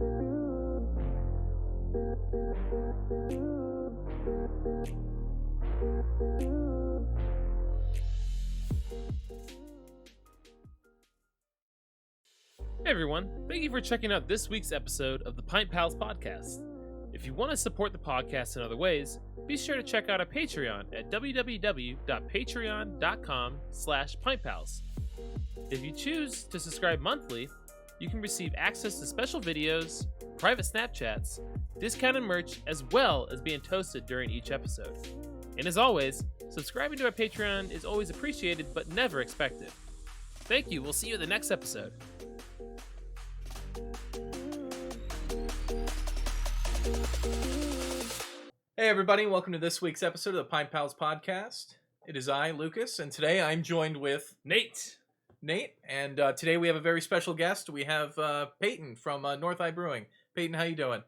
Hey everyone, thank you for checking out this week's episode of the Pint Pals Podcast. If you want to support the podcast in other ways, be sure to check out our Patreon at www.patreon.com/pintpals. If you choose to subscribe monthly, you can receive access to special videos, private Snapchats, discounted merch, as well as being toasted during each episode. And as always, subscribing to our Patreon is always appreciated but never expected. Thank you, we'll see you in the next episode. Hey everybody, welcome to this week's episode of the Pint Pals Podcast. It is I, Lucas, and today I'm joined with Nate, and today we have a very special guest. We have Payton from North Eye Brewing. Payton, how you doing?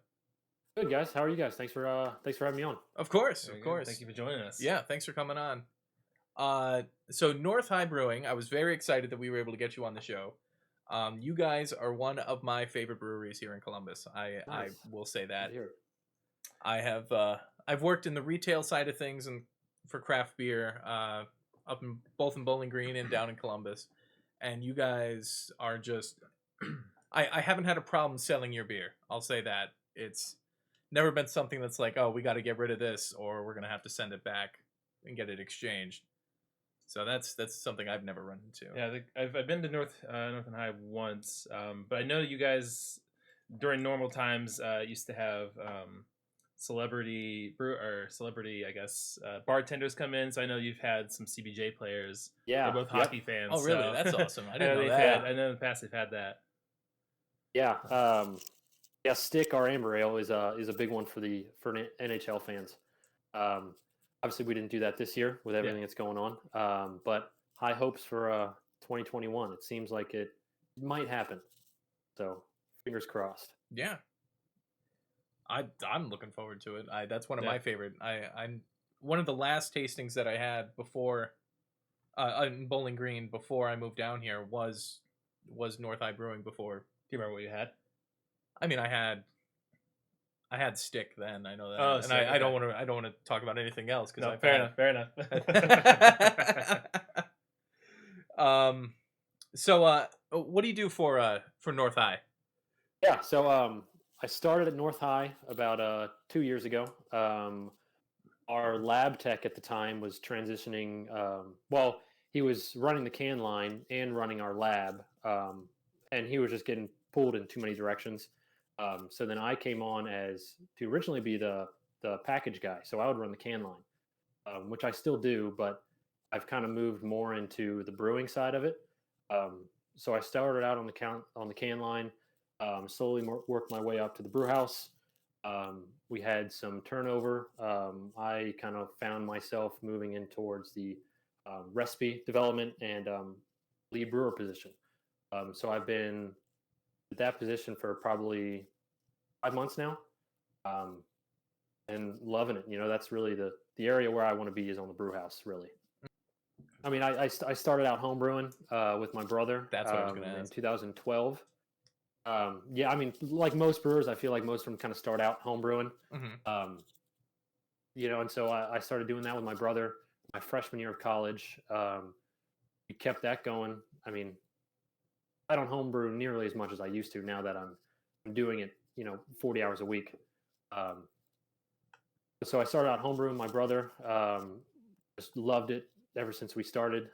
Good, guys. How are you guys? Thanks for having me on. Of course. Thank you for joining us. Yeah, thanks for coming on. So North Eye Brewing, I was very excited that we were able to get you on the show. You guys are one of my favorite breweries here in Columbus. Nice. I will say that. Here. I have I've worked in the retail side of things and for craft beer both in Bowling Green and down in Columbus, and you guys are just I haven't had a problem selling your beer. I'll say that. It's never been something that's like, oh, we got to get rid of this or we're gonna have to send it back and get it exchanged. So that's something I've never run into. Yeah, I've been to North and High once, but I know you guys during normal times used to have celebrity, I guess, bartenders come in. So I know you've had some CBJ players. Yeah, they're both hockey fans. Oh, really? So. That's awesome. I didn't know that. I know in the past they've had that. Yeah. Stick our Amber Ale is a big one for NHL fans. Obviously, we didn't do that this year with everything that's going on. But high hopes for 2021. It seems like it might happen. So fingers crossed. Yeah. I'm looking forward to it. That's one of my favorite. I'm one of the last tastings that I had before in Bowling Green before I moved down here was North Eye Brewing before. Do you remember what you had? I mean, I had Stick then. I know that. Oh, and Stick, I don't want to talk about anything else because fair enough. So what do you do for North Eye? Yeah. So I started at North High about 2 years ago. Our lab tech at the time was transitioning. He was running the can line and running our lab, and he was just getting pulled in too many directions. So then I came on to originally be the package guy. So I would run the can line, which I still do, but I've kind of moved more into the brewing side of it. So I started out on the can line. Slowly worked my way up to the brew house. We had some turnover. I kind of found myself moving in towards the recipe development and lead brewer position. So I've been at that position for probably 5 months now, and loving it. That's really the area where I want to be is on the brew house, really. I mean, I started out home brewing with my brother. That's what I was going to ask. In 2012. I mean, like most brewers, I feel like most of them kind of start out home brewing. Mm-hmm. And so I started doing that with my brother my freshman year of college. We kept that going. I mean, I don't homebrew nearly as much as I used to now that I'm doing it, 40 hours a week. So I started out homebrewing with my brother. Just loved it ever since we started.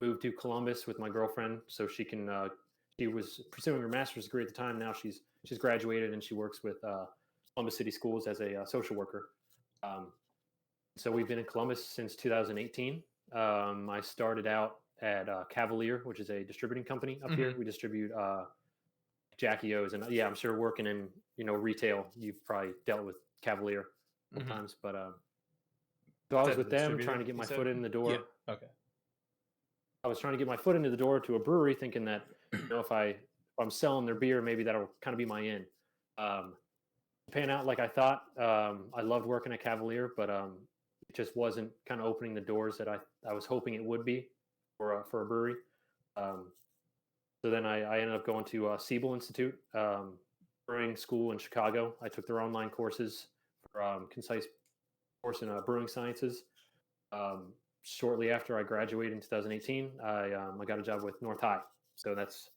Moved to Columbus with my girlfriend so she can. She was pursuing her master's degree at the time. Now she's graduated and she works with Columbus City Schools as a social worker. So we've been in Columbus since 2018. I started out at Cavalier, which is a distributing company up here. We distribute Jackie O's, and I'm sure working in retail, you've probably dealt with Cavalier sometimes. But so I was with them trying to get my foot in the door. Yeah. Okay. I was trying to get my foot into the door to a brewery, thinking that if I'm selling their beer, maybe that'll kind of be my in. Pan out like I thought. I loved working at Cavalier, but it just wasn't kind of opening the doors that I was hoping it would be for a brewery. So then I ended up going to Siebel Institute, brewing school in Chicago. I took their online courses for concise course in brewing sciences. Shortly after I graduated in 2018, I got a job with North High. So that's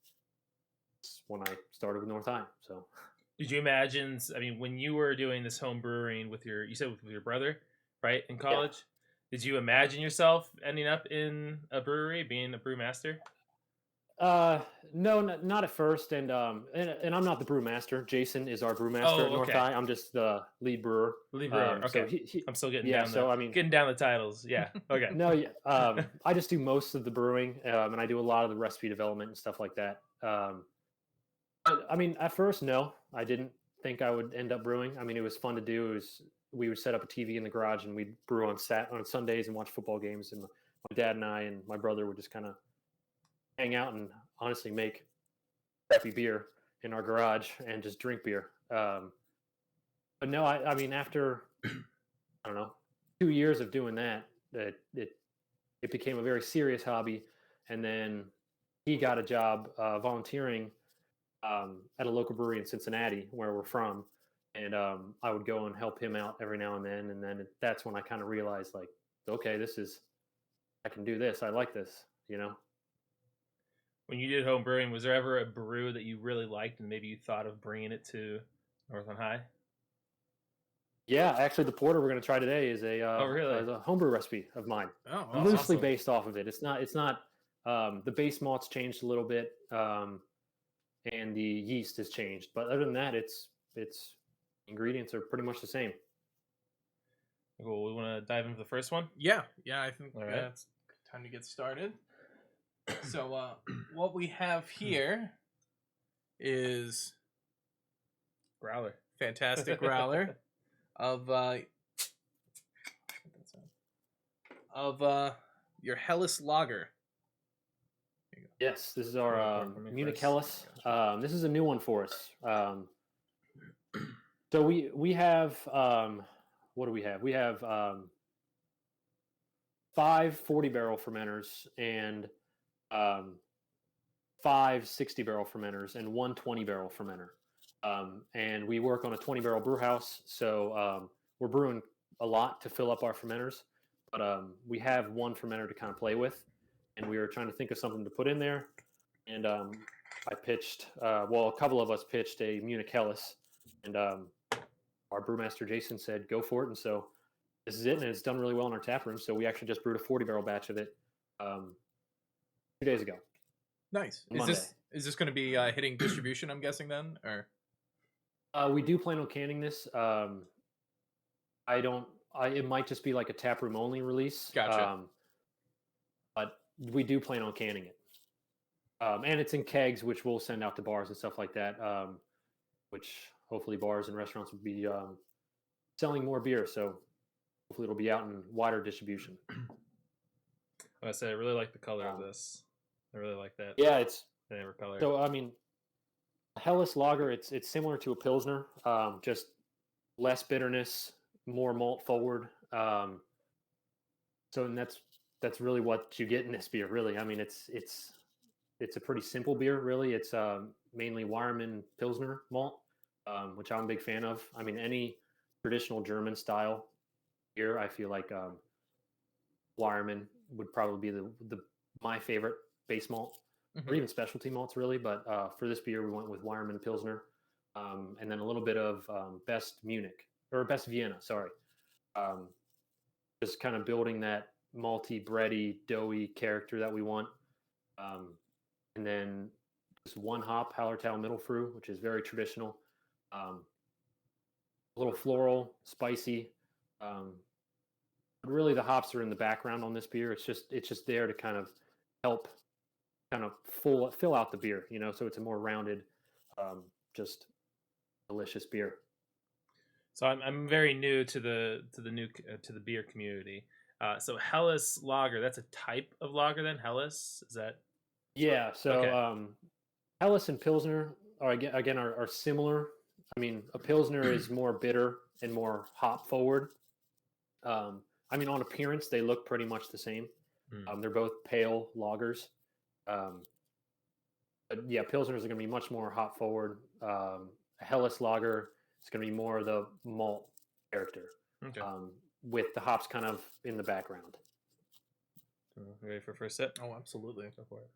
when I started with North High. So Did you imagine? I mean, when you were doing this home brewing with you said with your brother, right, in college, did you imagine yourself ending up in a brewery, being a brewmaster? No, not at first, and I'm not the brewmaster. Jason is our brewmaster Oh, at North okay. High. I'm just the lead brewer. Lead brewer. So Okay. I'm still getting yeah. down. So I mean, getting down the titles. Yeah. Okay. no, yeah. I just do most of the brewing, and I do a lot of the recipe development and stuff like that. But, I mean, at first, no, I didn't think I would end up brewing. I mean, it was fun to do. We would set up a TV in the garage and we'd brew on Sundays and watch football games. And my dad and I and my brother would just kind of hang out and honestly make crappy beer in our garage and just drink beer. But no, I mean, after I don't know 2 years of doing that, it became a very serious hobby. And then he got a job volunteering at a local brewery in Cincinnati, where we're from, and I would go and help him out every now and then that's when I kind of realized, like, okay, I can do this. I like this, you know. When you did home brewing, was there ever a brew that you really liked and maybe you thought of bringing it to Northern High? Yeah, actually, the porter we're going to try today is a really? is a homebrew recipe of mine, Oh, loosely awesome. based off of it. It's not. The base malt's changed a little bit, and the yeast has changed, but other than that, it's ingredients are pretty much the same. Cool. We want to dive into the first one. Yeah, I think All right. that's time to get started. So, what we have here is Growler. fantastic growler of your Helles Lager. Yes, this is our Munich Helles. This is a new one for us. So we have what do we have? We have 5 40-barrel fermenters and 5 60-barrel fermenters and 1 20-barrel fermenter. And we work on a 20-barrel brew house, so we're brewing a lot to fill up our fermenters. But we have one fermenter to kind of play with, and we were trying to think of something to put in there. And I pitched, a couple of us pitched a Munich Helles, and our brewmaster Jason said, "Go for it." And so this is it, and it's done really well in our tap room. So we actually just brewed a 40-barrel batch of it 2 days ago. Nice. Monday. Is this going to be hitting distribution? I'm guessing then, or we do plan on canning this. It might just be like a tap room only release. Gotcha. But we do plan on canning it. And it's in kegs, which we'll send out to bars and stuff like that, which hopefully bars and restaurants will be selling more beer. So hopefully it'll be out in wider distribution. Like I said, I really like the color of this. I really like that. Yeah, it's the amber color. So I mean, Helles Lager, it's similar to a Pilsner, just less bitterness, more malt forward. So and that's really what you get in this beer. Really, I mean, it's a pretty simple beer. Really, it's mainly Weyermann Pilsner malt, which I'm a big fan of. I mean, any traditional German style beer, I feel like Weyermann would probably be my favorite base malt, or even specialty malts, really. But for this beer, we went with Weyermann Pilsner, and then a little bit of Best Vienna. Sorry, just kind of building that malty, bready, doughy character that we want. And then just 1 hop, Hallertau Mittelfrüh, which is very traditional. A little floral, spicy. But really, the hops are in the background on this beer. It's just there to kind of help, fill out the beer, So it's a more rounded, just delicious beer. So I'm very new to the beer community. So Helles Lager, that's a type of lager then? Helles, is that? Yeah. So Okay. Helles and Pilsner are similar. I mean, a Pilsner is more bitter and more hop forward. I mean, on appearance, they look pretty much the same. They're both pale lagers. But yeah, Pilsners are going to be much more hop forward. a Helles lager, it's going to be more of the malt character, Okay. with the hops kind of in the background. Ready for first sip? Oh, absolutely. Go for it.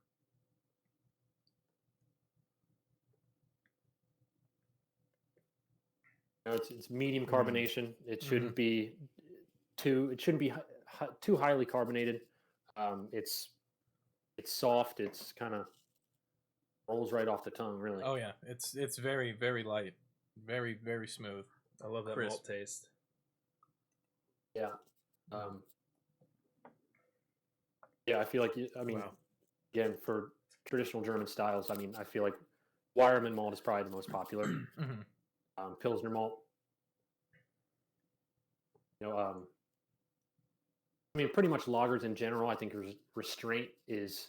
You know, it's medium carbonation. It shouldn't be too. It shouldn't be too highly carbonated. It's soft. It's kind of rolls right off the tongue, really. Oh yeah, it's very very light, very very smooth. I love that Crisp. malt taste. Yeah. Yeah, I feel like I mean, Wow. again, for traditional German styles, I mean, I feel like Weyermann malt is probably the most popular. Pilsner malt. You know, I mean, pretty much lagers in general. I think restraint is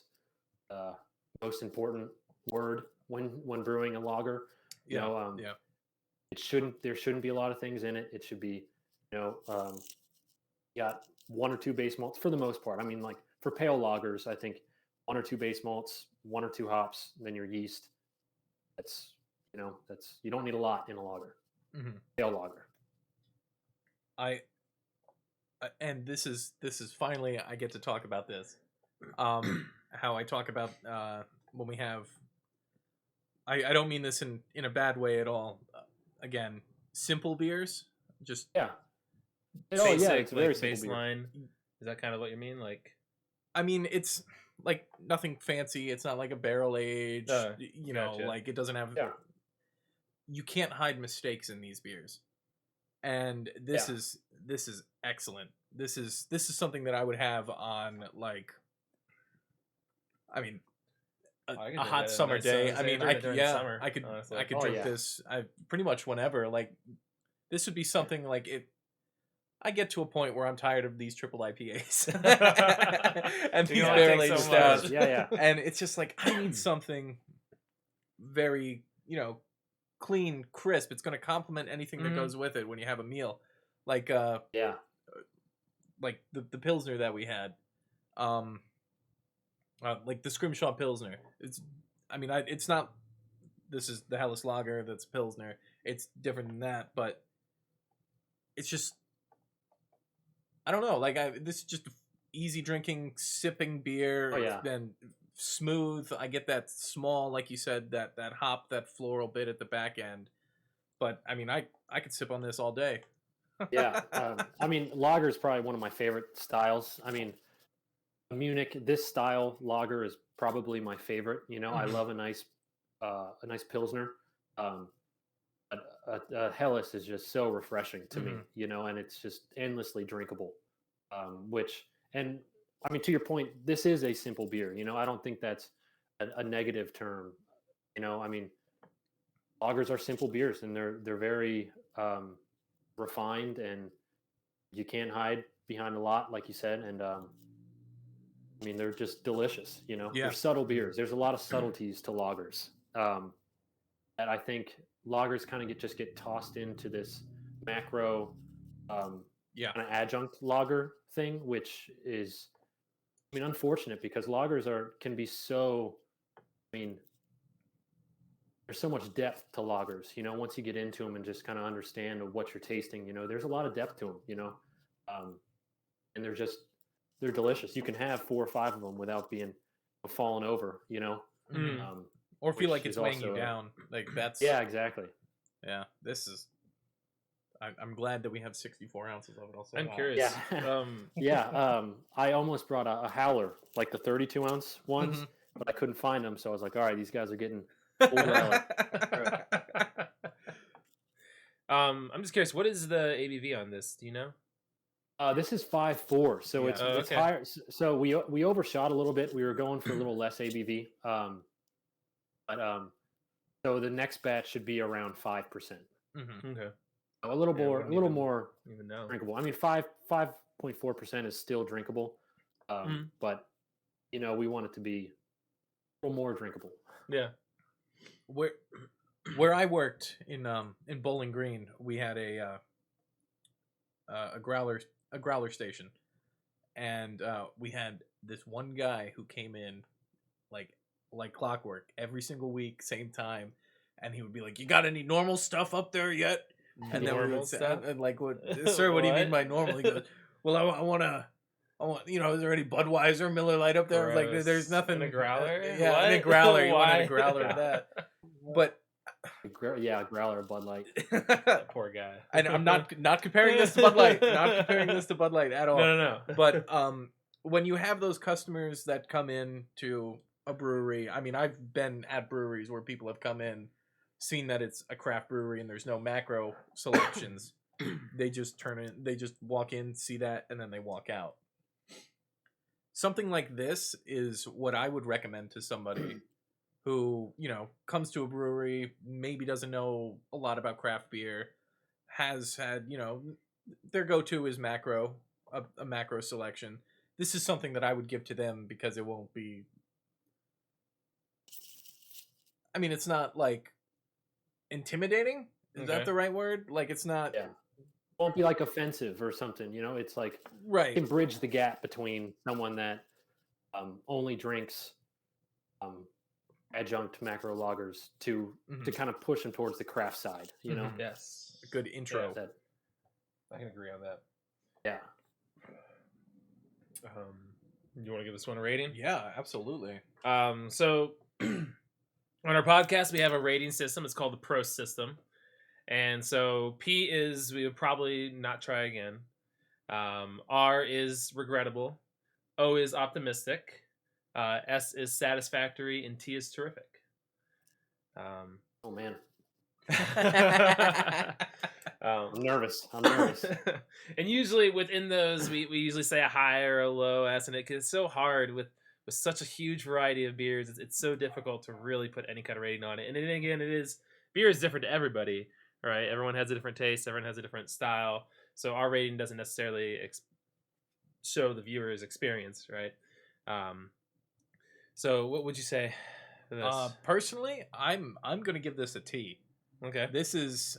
most important word when brewing a lager. You know, there shouldn't be a lot of things in it. It should be, you know, you got one or two base malts for the most part. I mean, like for pale lagers, I think one or two base malts, one or two hops, then your yeast. That's you don't need a lot in a lager. Pale lager. And this is finally I get to talk about this. How I talk about when we have. I don't mean this in a bad way at all. Again, simple beers, just Yeah. Basic, it's very like, simple beer. baseline. Is that kind of what you mean? Like, I mean, it's like nothing fancy. It's not like a barrel age. You know, gotcha. like it doesn't have. Yeah. You can't hide mistakes in these beers, and this is excellent. This is something that I would have on like. I mean, a I could a drink hot that summer nice day. summer's I day mean, during the summer, I could honestly. I could Oh, drink yeah. this. I pretty much whenever. Like, this would be something like it. I get to a point where I'm tired of these triple IPAs and You these can only barrel take aged so stouts. much. Yeah. And it's just like I need something very, clean, crisp. It's going to complement anything that goes with it when you have a meal, like Yeah. like the Pilsner that we had, like the Scrimshaw Pilsner. It's not. This is the Helles Lager. That's Pilsner. It's different than that, but it's just. I don't know. Like this is just easy drinking, sipping beer. Oh, yeah. And smooth. I get that small, like you said, that hop, that floral bit at the back end. But I mean, I could sip on this all day. Yeah. I mean, lager is probably one of my favorite styles. I mean, Munich, this style lager is probably my favorite. You know, I love a nice Pilsner. Helles is just so refreshing to me, you know, and it's just endlessly drinkable. And I mean, to your point, this is a simple beer. You know, I don't think that's a negative term. You know, I mean, lagers are simple beers, and they're very refined, and you can't hide behind a lot, like you said. And I mean, they're just delicious. You know, they're subtle beers. There's a lot of subtleties to lagers. And I think lagers kind of get tossed into this macro kind of adjunct lager thing, which is, I mean, unfortunate because lagers can be so, I mean, there's so much depth to lagers, you know, once you get into them and just kind of understand what you're tasting, you know, there's a lot of depth to them, you know, and they're delicious. You can have 4 or 5 of them without being falling over, you know. Or feel Which like it's is weighing you also down. Like that's Yeah, exactly. Yeah, this is. I'm glad that we have 64 ounces of it. Also, I'm curious. Yeah. I almost brought a howler, like the 32 ounce ones, but I couldn't find them. So I was like, all right, these guys are getting older. I'm just curious. What is the ABV on this? Do you know? This is 5.4, so it's okay. higher. So we overshot a little bit. We were going for a little less ABV, but so the next batch should be around 5%. Okay. A little more Even know. drinkable. I mean, 5.4% is still drinkable, but you know, we want it to be a little more drinkable. Yeah. Where I worked in Bowling Green, we had a growler station, and we had this one guy who came in like clockwork every single week, same time, and he would be like, "You got any normal stuff up there yet?" And then we Normal would say, stuff? and like, "What, sir? What do you mean What? by normal?" He goes, "Well, I want, is there any Budweiser, Miller Lite up there?" I was like, Gross. "There's nothing." In a growler? Yeah, in a What? growler. You wanted Why? a growler of that, but. Growler Bud Light. That poor guy. And I'm not comparing this to Bud Light. Not comparing this to Bud Light at all. No. But when you have those customers that come in to a brewery, I mean, I've been at breweries where people have come in, seen that it's a craft brewery and there's no macro selections. They just walk in, see that, and then they walk out. Something like this is what I would recommend to somebody who, comes to a brewery, maybe doesn't know a lot about craft beer, has had, their go-to is macro, a macro selection. This is something that I would give to them because it won't be, I mean, it's not like intimidating. Is that the right word? Like, it's not. Yeah. Won't be like offensive or something, it's like Right. you can bridge the gap between someone that only drinks adjunct macro lagers to kind of push them towards the craft side, Yes. A good intro. That, I can agree on that. yeah. You want to give this one a rating? Yeah, absolutely. So on our podcast, we have a rating system. It's called the Pro System. And so P is we would probably not try again. R is regrettable. O is optimistic. S is satisfactory, and T is terrific. Oh man, um, I'm nervous. And usually within those, we usually say a high or a low estimate because it's so hard with such a huge variety of beers. It's so difficult to really put any kind of rating on it. And then again, beer is different to everybody, right? Everyone has a different taste. Everyone has a different style. So our rating doesn't necessarily show the viewer's experience, right? So what would you say for this? Personally, I'm gonna give this a T. Okay. This is,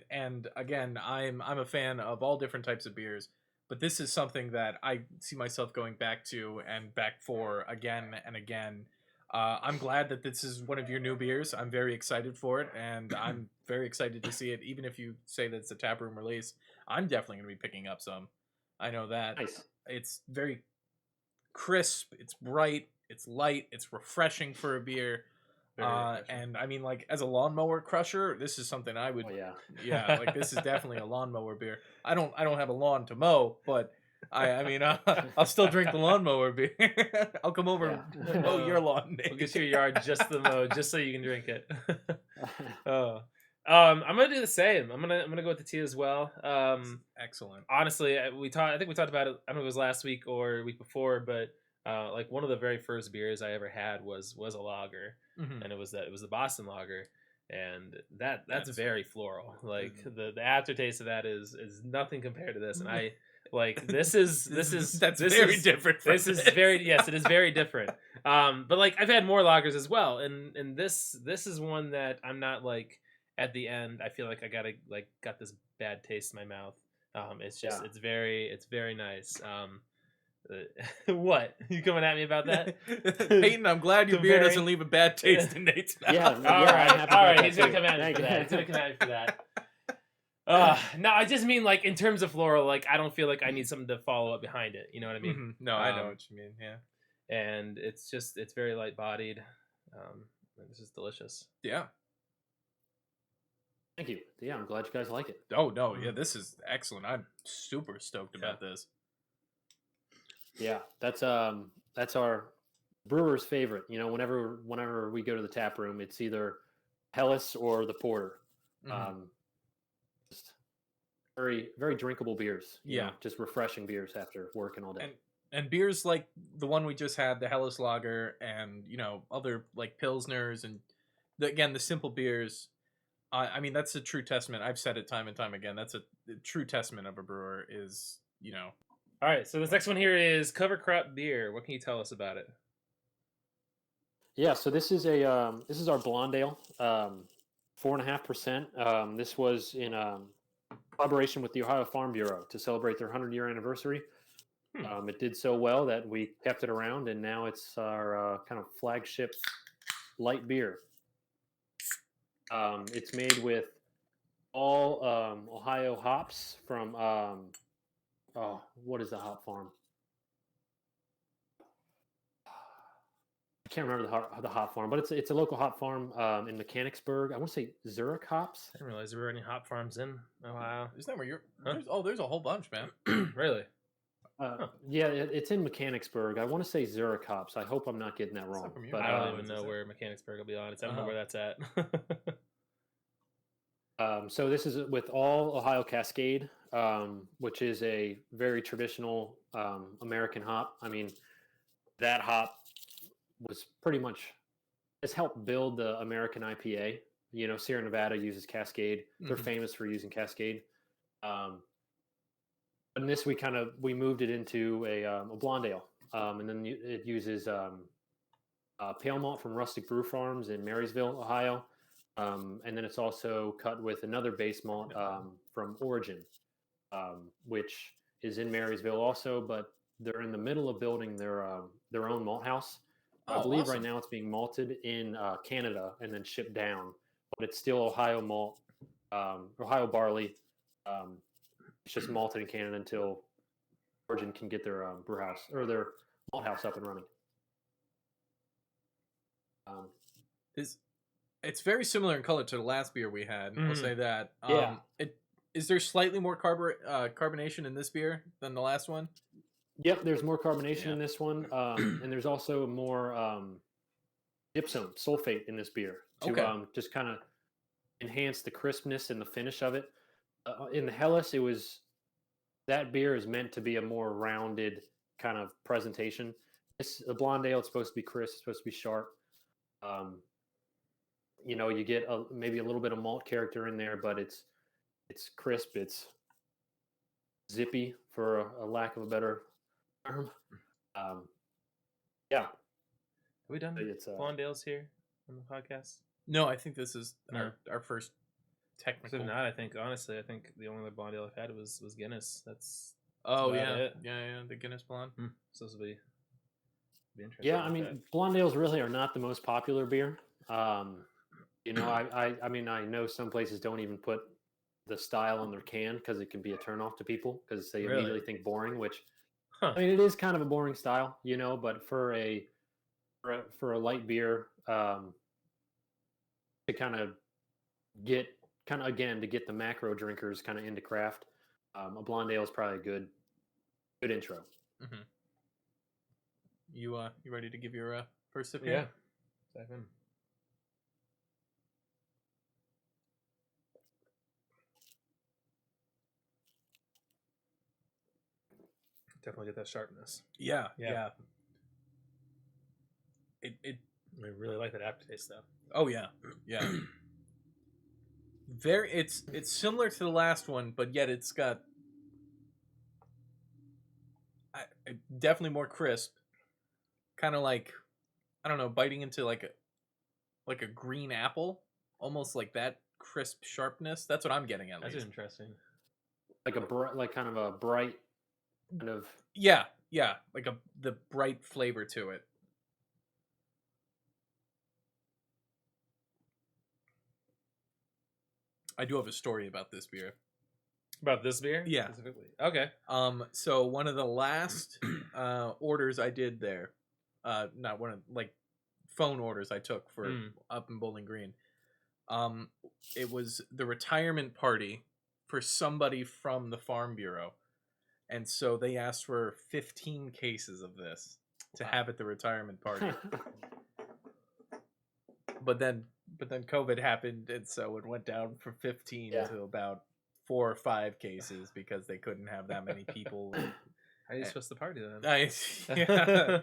and again, I'm a fan of all different types of beers, but this is something that I see myself going back to and back for again and again. I'm glad that this is one of your new beers. I'm very excited for it, and I'm very excited to see it. Even if you say that it's a taproom release, I'm definitely gonna be picking up some. I know that. Nice. It's very crisp. It's bright. It's light. It's refreshing for a beer. And I mean, like, as a lawnmower crusher, this is something I would. Oh yeah. Yeah, like this is definitely a lawnmower beer. I don't have a lawn to mow, but I mean, I'll still drink the lawnmower beer. I'll come over and mow your lawn, Nate. We'll get to your yard just so you can drink it. I'm gonna do the same. I'm gonna go with the T as well. Excellent. Honestly, I think we talked about it. I don't know if it was last week or week before, but like one of the very first beers I ever had was a lager, and it was the Boston Lager, and that's very floral. Like the aftertaste of that is nothing compared to this, and I like this is very different. This is very it is very different. But like I've had more lagers as well, and this is one that I'm not like at the end. I feel like I got this bad taste in my mouth. It's just it's very nice. What? You coming at me about that? Payton, I'm glad your beer doesn't leave a bad taste in Nate's mouth. Yeah. All right. He's going gonna come at me for that. He's gonna come at me for that. No, I just mean like in terms of floral, like I don't feel like I need something to follow up behind it. You know what I mean? No, I know what you mean. Yeah. And it's very light bodied. This is delicious. Yeah. Thank you. Yeah, I'm glad you guys like it. Oh no, yeah, this is excellent. I'm super stoked about this. Yeah, that's our brewer's favorite. Whenever we go to the tap room, it's either Helles or the porter. Just very very drinkable beers. Just refreshing beers after working all day. And beers like the one we just had, the Helles Lager, and other like pilsners and the simple beers. I mean, that's a true testament. I've said it time and time again. That's a true testament of a brewer is. All right, so this next one here is Cover Crop Beer. What can you tell us about it? Yeah, so this is our blonde ale, 4.5%. This was in collaboration with the Ohio Farm Bureau to celebrate their 100-year anniversary. It did so well that we kept it around, and now it's our kind of flagship light beer. It's made with all Ohio hops from what is the hop farm? I can't remember the hop farm, but it's a local hop farm in Mechanicsburg. I want to say Zurich hops. I didn't realize there were any hop farms in Ohio. Isn't that where you're? Huh? There's a whole bunch, man. Really? Yeah, it's in Mechanicsburg. I want to say Zurich hops. I hope I'm not getting that wrong. from you. But I don't is even know it? where Mechanicsburg will be honest. I don't know Uh-huh. where that's at. So this is with all Ohio Cascade, which is a very traditional American hop. I mean, that hop was pretty much has helped build the American IPA. You know, Sierra Nevada uses Cascade. They're Mhm. famous for using Cascade. And this we moved it into a blonde ale, and then it uses pale malt from Rustic Brew Farms in Marysville, Ohio. And then it's also cut with another base malt from Origin, which is in Marysville also, but they're in the middle of building their own malt house. I Oh, believe awesome. right now it's being malted in Canada and then shipped down, but it's still Ohio malt, Ohio barley. It's just malted in Canada until Origin can get their brew house or their malt house up and running. It's very similar in color to the last beer we had. I'll Mhm. say that. Yeah. Is there slightly more carbonation in this beer than the last one? Yep, there's more carbonation Yeah. in this one, and there's also more gypsum sulfate in this beer to Okay. just kind of enhance the crispness and the finish of it. In the Helles, that beer is meant to be a more rounded kind of presentation. The blonde ale, it's supposed to be crisp, it's supposed to be sharp. You get maybe a little bit of malt character in there, but it's crisp, it's zippy, for a lack of a better term. Yeah, Have we done it's blonde ales here on the podcast? No, I think this is No. our first If technical. not, I think the only other blonde ale I've had was Guinness. That's Oh about yeah, it. yeah, the Guinness Blonde. supposed to be interesting. yeah. I with mean, that. blonde ales really are not the most popular beer. I mean, I know some places don't even put the style on their can because it can be a turnoff to people because they Really? immediately think boring. Which Huh. I mean, it is kind of a boring style, but for a light beer, to kind of get the macro drinkers kind of into craft, a blonde ale is probably a good intro. Mm-hmm. You ready to give your first sip? Yeah. Here? Dive in. Definitely get that sharpness. Yeah. Yeah. It. I really like that aftertaste though. Oh yeah. Yeah. It's similar to the last one, but yet it's got definitely more crisp. Kind of like, I don't know, biting into like a green apple, almost like that crisp sharpness. That's what I'm getting at That's least. interesting. Like kind of a bright kind of. Yeah, like the bright flavor to it. I do have a story about this beer. About this beer? Yeah. Specifically. Okay. So one of the last orders I did there, not one of like phone orders I took for up in Bowling Green. It was the retirement party for somebody from the Farm Bureau, and so they asked for 15 cases of this to have at the retirement party. But then COVID happened, and so it went down from 15 to about 4 or 5 cases because they couldn't have that many people. How are you supposed to party then? Yeah.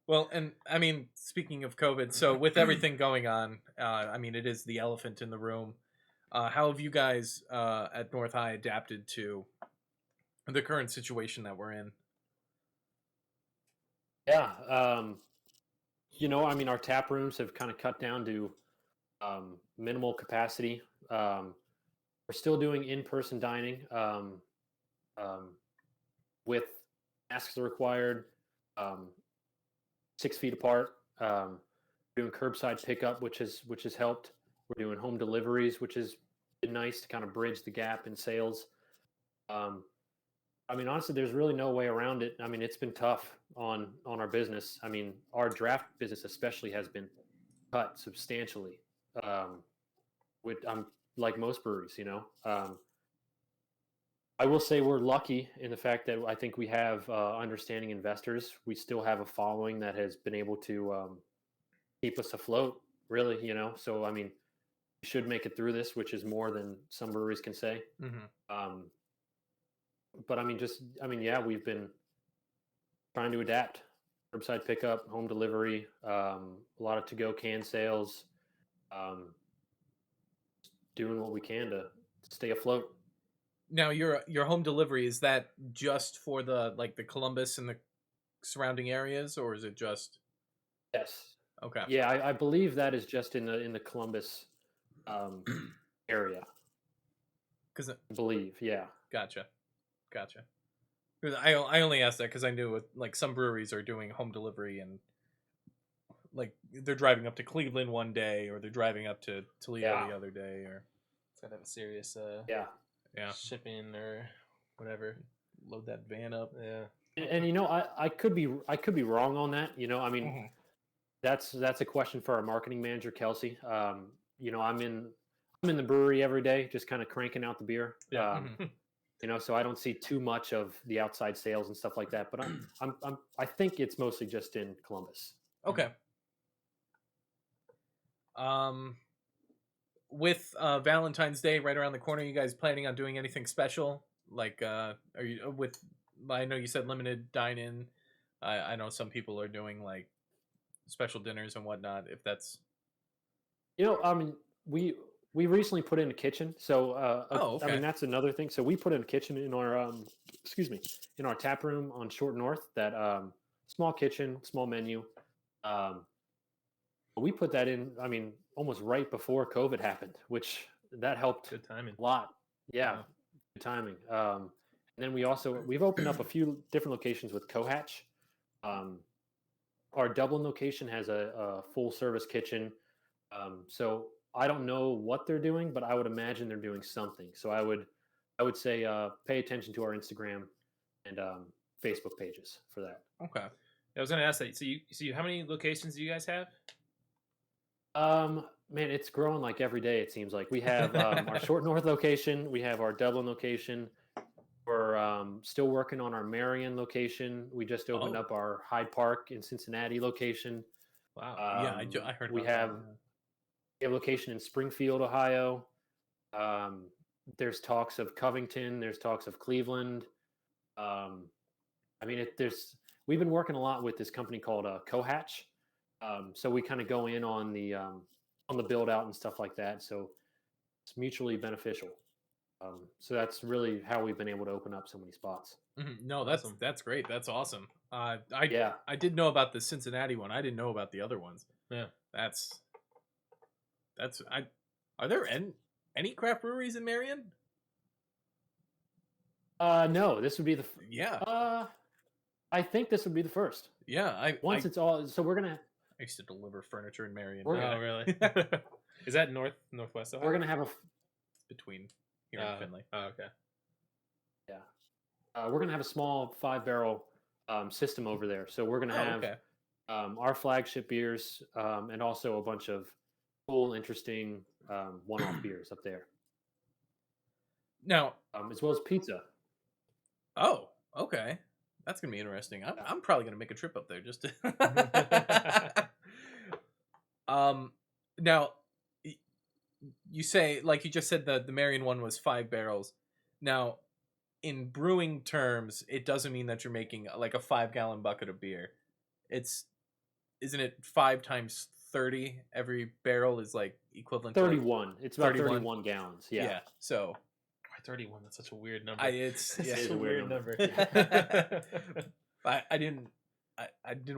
Well, and I mean, speaking of COVID, so with everything going on, I mean, it is the elephant in the room. How have you guys at North High adapted to the current situation that we're in? Yeah. I mean, our tap rooms have kind of cut down to minimal capacity. We're still doing in-person dining with masks required, 6 feet apart. Doing curbside pickup, which has helped. We're doing home deliveries, which has been nice to kind of bridge the gap in sales. I mean, honestly, there's really no way around it. I mean, it's been tough on our business. I mean, our draft business especially has been cut substantially. With like most breweries, I will say we're lucky in the fact that I think we have understanding investors. We still have a following that has been able to keep us afloat, really. So I mean, we should make it through this, which is more than some breweries can say. But I mean, yeah, we've been trying to adapt. Curbside pickup, home delivery, a lot of to-go can sales, doing what we can to stay afloat. Now, your home delivery, is that just for the Columbus and the surrounding areas, or is it just? Yes. Okay. Yeah, I believe that is just in the Columbus area. Because I believe, yeah. Gotcha. 'Cause I only asked that because I knew some breweries are doing home delivery, and they're driving up to Cleveland one day, or they're driving up to Toledo the other day, or It's gotta have a serious yeah shipping or whatever. load that van up. Yeah. And I could be wrong on that. I mean, that's a question for our marketing manager, Kelsey. I'm in the brewery every day, just kind of cranking out the beer. Yeah. So I don't see too much of the outside sales and stuff like that. But I think it's mostly just in Columbus. Okay. With Valentine's Day right around the corner, you guys planning on doing anything special? Are you with? I know you said limited dine-in. I know some people are doing special dinners and whatnot. If that's, I mean, we recently put in a kitchen, so okay. I mean that's another thing. So we put in a kitchen in our in our tap room on Short North. That small kitchen, small menu. We put that in. I mean, almost right before COVID happened, which that helped. Good timing. A lot. Yeah, good timing. And then we've opened up a few different locations with Cohatch. Our Dublin location has a full service kitchen. So I don't know what they're doing, but I would imagine they're doing something. So I would say pay attention to our Instagram and Facebook pages for that. Okay. I was gonna ask that. So how many locations do you guys have? Man, it's growing like every day. It seems like we have our Short North location, we have our Dublin location. We're still working on our Marion location. We just opened up our Hyde Park in Cincinnati location. Wow. I heard. We have a location in Springfield, Ohio. There's talks of Covington. There's talks of Cleveland. I mean, we've been working a lot with this company called Cohatch. So we kind of go in on the build out and stuff like that. So it's mutually beneficial. So that's really how we've been able to open up so many spots. No, that's great. That's awesome. I did know about the Cincinnati one. I didn't know about the other ones. Yeah, Are there any craft breweries in Marion? No, this would be the yeah. I think this would be the first. Yeah, it's all. So we're gonna. I used to deliver furniture in Marion. Oh, really? Is that northwest Ohio? We're gonna have between here and Findlay. Oh, okay. Yeah, we're gonna have a small 5-barrel system over there. So we're gonna have our flagship beers and also a bunch of cool, interesting one-off beers up there. Now, as well as pizza. Oh, okay. That's gonna be interesting. I'm probably gonna make a trip up there just to. Now, you say, like you just said, the Marion one was 5 barrels. Now, in brewing terms, it doesn't mean that you're making like a 5-gallon bucket of beer. Isn't it 5 times 30? Every barrel is like equivalent 31. It's about 31 gallons. Yeah. So 31. That's such a weird number. It's a weird number. I didn't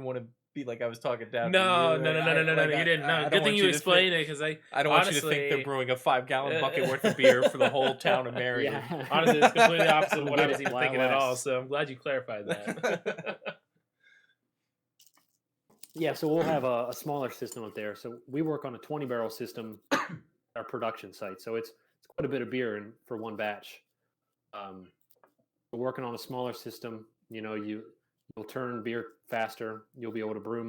want to be like I was talking down. No. You didn't. No, good thing you explained it because I don't want you to think they're brewing a 5-gallon bucket worth of beer for the whole town of Marion. Yeah. Honestly, it's completely opposite of what I was even thinking at all. So I'm glad you clarified that. Yeah, so we'll have a smaller system up there. So we work on a 20-barrel system. our production site. So it's quite a bit of beer for one batch. We're working on a smaller system. You know, you'll turn beer faster. You'll be able to brew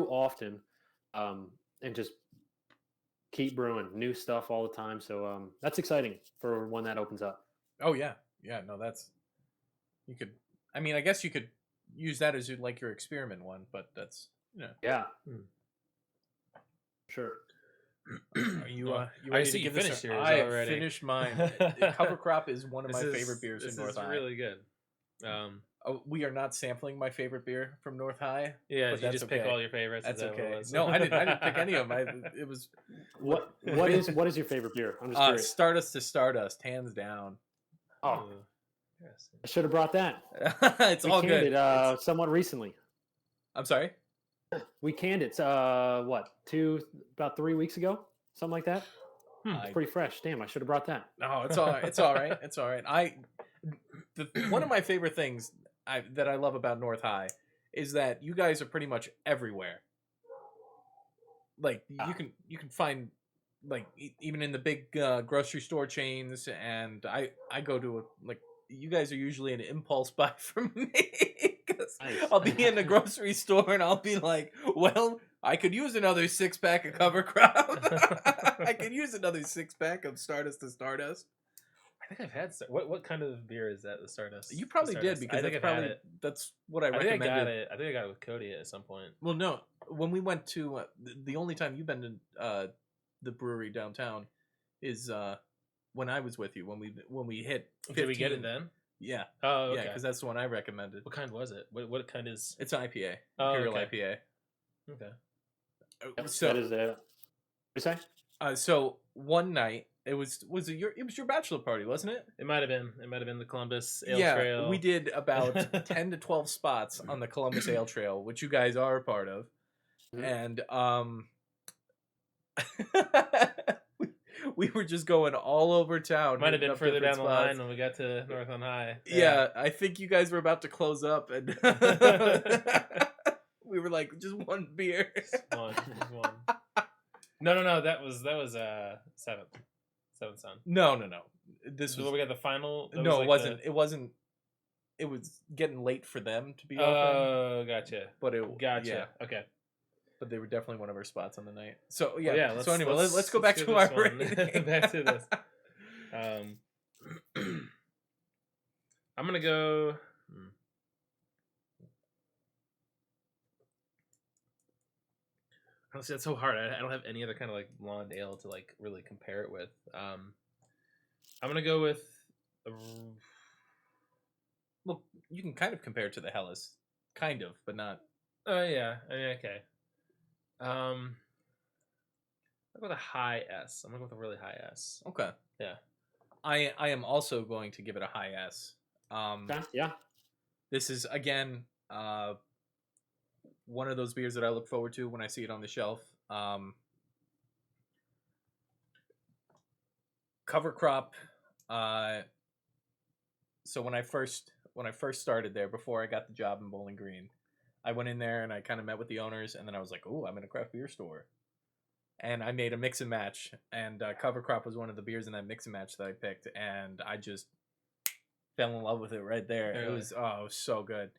often, and just keep brewing new stuff all the time. So that's exciting for when that opens up. Oh yeah, no, that's you could. I mean, I guess you could use that as like your experiment one, but that's Yeah, sure. Are you Well, you I ready see to you give this? finished yours I already. finished mine. Cover Crop is one of my favorite beers in North This is High. really good. We are not sampling my favorite beer from North High. Yeah, but you just pick all your favorites. That's is that what it okay. was? No, I didn't pick any of them. It was What is your favorite beer? I'm just curious. Stardust to Stardust, hands down. Oh, Yes. I should have brought that. It's We all canned good. it somewhat recently. I'm sorry. We canned it. About 3 weeks ago, something like that. It's pretty fresh. Damn, I should have brought that. No, it's all right. It's all right. It's all right. One of my favorite things that I love about North High is that you guys are pretty much everywhere. Like you can find like even in the big grocery store chains, and I go to you guys are usually an impulse buy from me because Nice. I'll be in the grocery store and I'll be like, well, I could use another 6-pack of Cover Crop. I could use another 6-pack of Stardust to Stardust. I think I've had what kind of beer is that? The Stardust. You probably did because I think that's I've probably had it. that's what I I think recommended. I got it. I think I got it with Cody at some point. Well, no, when we went to the only time you've been to the brewery downtown is when I was with you when we hit 15. Did we get it then? Yeah. Oh, okay. Yeah, because that's the one I recommended. What kind was it? What kind is? It's an IPA, Oh, Imperial okay. IPA. Okay. So that is it. What you say? so one night it was your bachelor party, wasn't it? It might have been the Columbus Ale Yeah, Trail. we did about 10 to 12 spots on the Columbus Ale Trail, which you guys are a part of. Mhm. And we were just going all over town. Might have hitting been up further down different the spots. line when we got to North on High. Yeah, I think you guys were about to close up, and we were like, just one beer. Just one. No. That was seventh son. No. This This was where we got the final. That no, was it wasn't. It wasn't. It was getting late for them to be open. Oh, gotcha. But it Gotcha. yeah, Okay. but they were definitely one of our spots on the night. So Well, yeah. So anyway, let's go back do to our this one. rating. Back to this. I'm gonna go. Honestly, that's so hard. I don't have any other kind of like blonde ale to like really compare it with. I'm gonna go with. Well, you can kind of compare it to the Hellas, kind of, but not. Oh yeah. I mean, okay. I'll go with a high S. I'm gonna go with a really high S. Okay. Yeah. I am also going to give it a high S. Yeah. This is again one of those beers that I look forward to when I see it on the shelf. Cover Crop. So when I first started there, before I got the job in Bowling Green, I went in there and I kind of met with the owners, and then I was like, "Oh, I'm in a craft beer store," and I made a mix and match. And Cover Crop was one of the beers in that mix and match that I picked, and I just fell in love with it right there. Really? It was so good,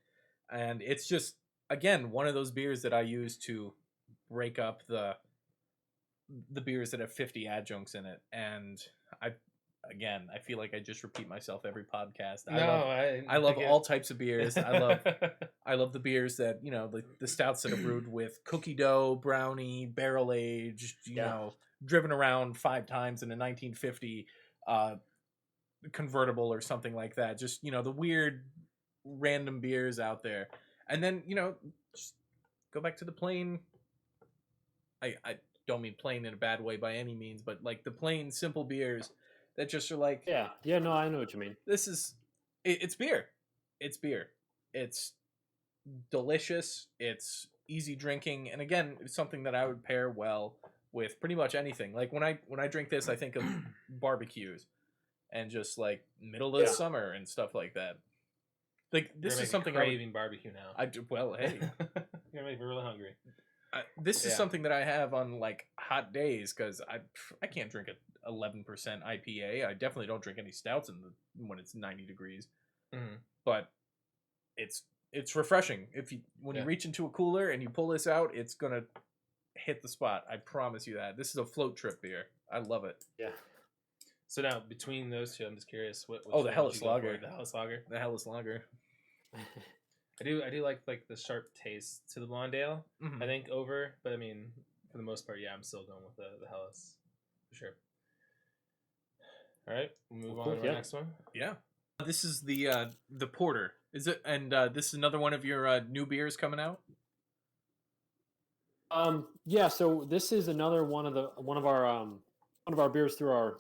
and it's just again one of those beers that I use to break up the beers that have 50 adjuncts in it, and I feel like I just repeat myself every podcast. I love all types of beers. I love the beers that, the stouts that are brewed with cookie dough, brownie, barrel aged, driven around 5 times in a 1950 convertible or something like that. Just, the weird random beers out there. And then, just go back to the plain. I don't mean plain in a bad way by any means, but like the plain simple beers that just are like, Yeah, no, I know what you mean. this is it's beer. It's beer. It's delicious. It's easy drinking, and again, it's something that I would pair well with pretty much anything. Like when I drink this, I think of barbecues and just like middle of the summer and stuff like that. Like this is something craving barbecue now. well, hey, You're gonna make me really hungry. This is Yeah. something that I have on like hot days because I can't drink a 11% IPA. I definitely don't drink any stouts when it's 90 degrees. Mhm. But it's refreshing. When you Yeah. reach into a cooler and you pull this out, it's gonna hit the spot. I promise you that. This is a float trip beer. I love it. Yeah. So now between those two, I'm just curious. Which the one would Helles you go Lager. for? The Helles Lager. The Helles Lager. I do like the sharp taste to the blonde ale. Mhm. I think over, but I mean, for the most part, yeah, I'm still going with the Helles for sure. All right, we'll move on to the next one. Yeah. This is the porter. Is it? And this is another one of your new beers coming out. Yeah. So this is another one of our beers through our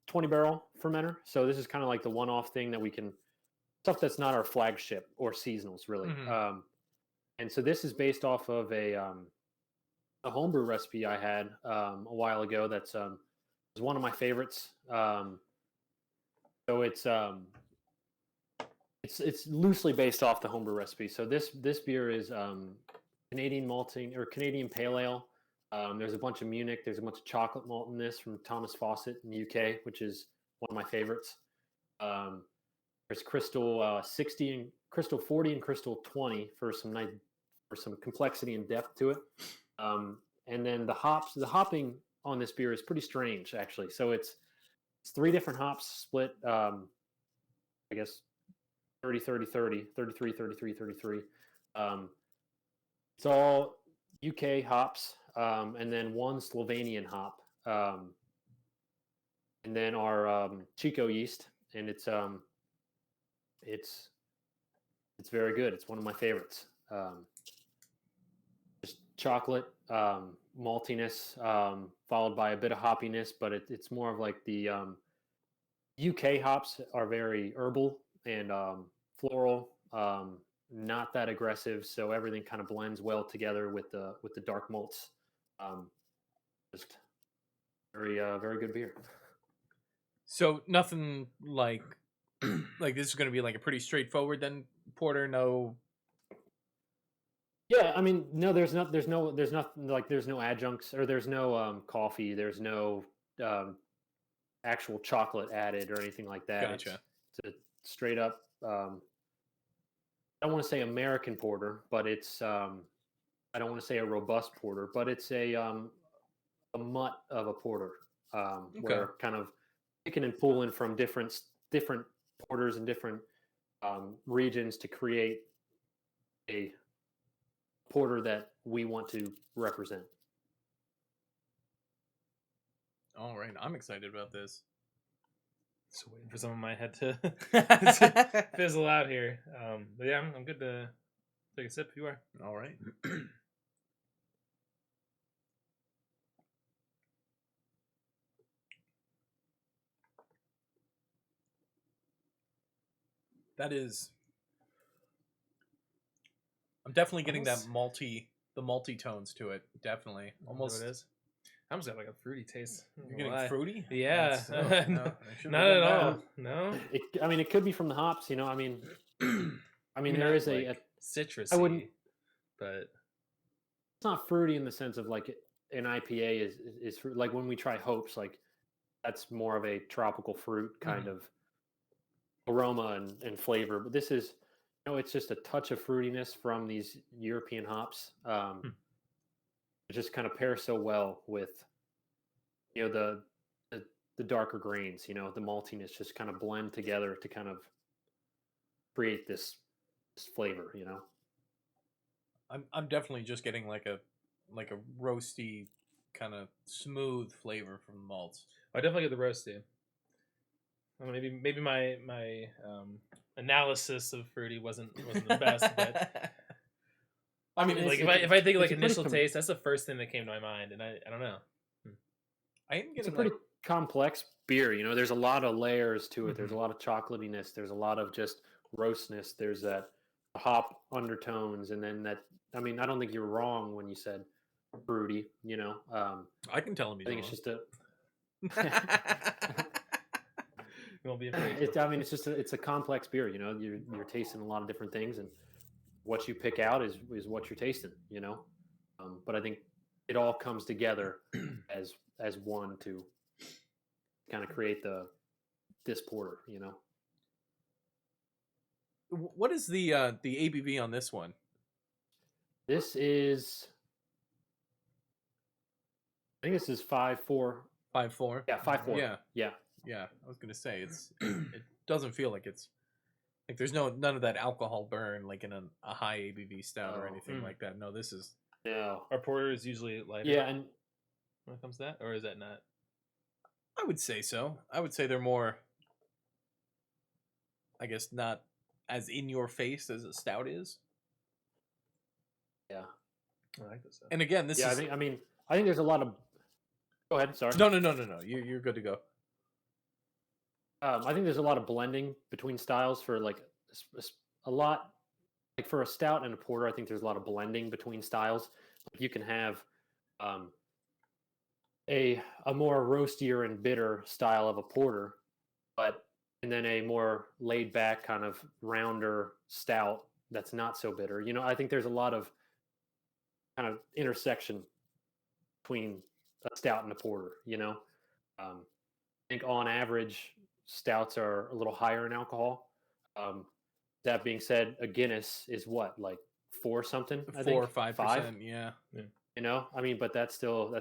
20 barrel fermenter. So this is kind of like the one-off thing that we can stuff that's not our flagship or seasonals really. Mhm. And so this is based off of a homebrew recipe I had a while ago. That's was one of my favorites. So it's loosely based off the homebrew recipe. So this beer is Canadian malting or Canadian pale ale. There's a bunch of Munich. There's a bunch of chocolate malt in this from Thomas Fawcett in the UK, which is one of my favorites. There's Crystal 60 and Crystal 40 and Crystal 20 for some complexity and depth to it. And then the hopping on this beer is pretty strange actually. So it's 3 different hops split. I guess 30, 30, 30, 33, 33, 33. It's all UK hops, and then 1 Slovenian hop, and then our Chico yeast, and it's very good. It's one of my favorites. Just chocolate, maltiness, followed by a bit of hoppiness, but it's more of like the UK hops are very herbal and floral, not that aggressive, so everything kind of blends well together with the dark malts. Just very good beer. So nothing like like this is going to be like a pretty straightforward then porter. No. Yeah, I mean, no, there's nothing like there's no adjuncts or there's no coffee, there's no actual chocolate added or anything like that. Gotcha. It's a straight up. I don't want to say American porter, but it's I don't want to say a robust porter, but it's a mutt of a porter, where kind of picking and pulling from different porters and different regions to create a porter that we want to represent. All right, I'm excited about this. Just waiting for some of my head to fizzle out here. But yeah, I'm good to take a sip if you are. All right. That is. I'm definitely getting that the malty tones to it. Definitely, almost. It is. I almost got like a fruity taste. You're getting fruity? Yeah, No, I shouldn't not have at done all. that. No, I mean, it could be from the hops, you know. I mean, there is a citrusy. I wouldn't. But It's not fruity in the sense of like an IPA is fruit. Like when we try Hopes, like that's more of a tropical fruit kind of aroma and flavor. But this is, it's just a touch of fruitiness from these European hops. It just kind of pairs so well with, the darker grains. The maltiness just kind of blend together to kind of create this flavor. I'm definitely just getting like a roasty kind of smooth flavor from the malts. I definitely get the roasty. Maybe my analysis of fruity wasn't the best, but I mean, like if I think like initial taste, that's the first thing that came to my mind, and I don't know. It's a pretty complex beer. There's a lot of layers to it. There's a lot of chocolatiness. There's a lot of just roastness. There's that hop undertones, and then that. I mean, I don't think you're wrong when you said fruity. I can tell him. I think it's just a. You won't be afraid. It's a complex beer. You're tasting a lot of different things, and what you pick out is what you're tasting. But I think it all comes together as one to kind of create this porter. What is the ABV on this one? This is, I think this is 5.4. 5.4. Yeah, 5.4. Yeah. I was gonna say it doesn't feel like it's like there's none of that alcohol burn like in a high ABV stout or anything like that. No, this is No. Our porter is usually lighter. Yeah, and when it comes to that, or is that not? I would say so. I would say they're more, I guess, not as in your face as a stout is. yeah, I like this stuff. And again, this yeah. is. I think there's a lot of. Go ahead. Sorry. No. You're good to go. I think there's a lot of blending between styles for like a lot, like for a stout and a porter. I think there's a lot of blending between styles. Like you can have a more roastier and bitter style of a porter, and then a more laid back kind of rounder stout that's not so bitter. I think there's a lot of kind of intersection between a stout and a porter. I think on average stouts are a little higher in alcohol. That being said, a Guinness is what, like 4 something? I 4 think? or 5%. Yeah. But that's still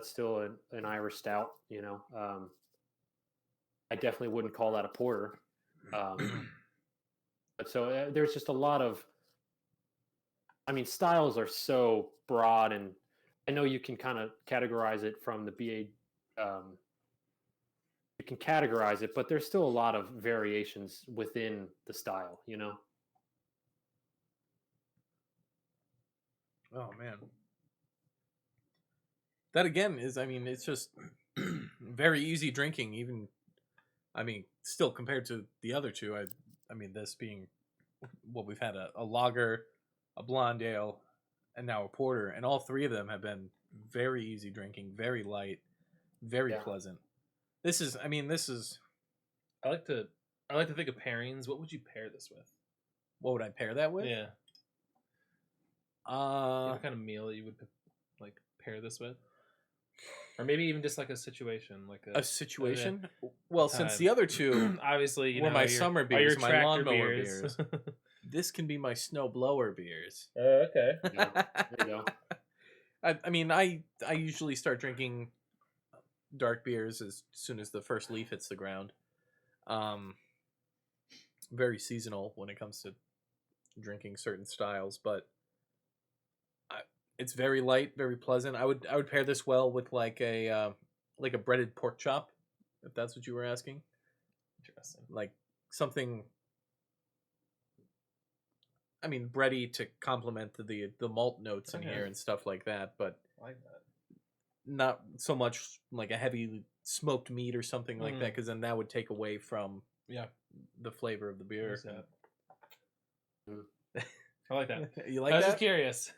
an Irish stout. I definitely wouldn't call that a porter. But so there's just a lot of. Styles are so broad, and I know you can kind of categorize it from the BA. You can categorize it, but there's still a lot of variations within the style. Oh man. That again is, it's just very easy drinking. Even, still compared to the other two. This being what we've had a lager, a blonde ale, and now a porter, and all three of them have been very easy drinking, very light, very pleasant. This is. I like to think of pairings. What would you pair this with? What would I pair that with? Yeah. What kind of meal you would like pair this with? Or maybe even just like a situation, like a situation. Well, since the other two obviously were my summer beers, my lawnmower beers. This can be my snow blower beers. Okay. There you go. I usually start drinking dark beers as soon as the first leaf hits the ground. Very seasonal when it comes to drinking certain styles, but it's very light, very pleasant. I would pair this well with like a breaded pork chop, if that's what you were asking. Interesting. Like something. Bready to complement the malt notes in here and stuff like that, but I like that. Not so much like a heavy smoked meat or something like that, because then that would take away from the flavor of the beer. I like that. You like I was that? just curious.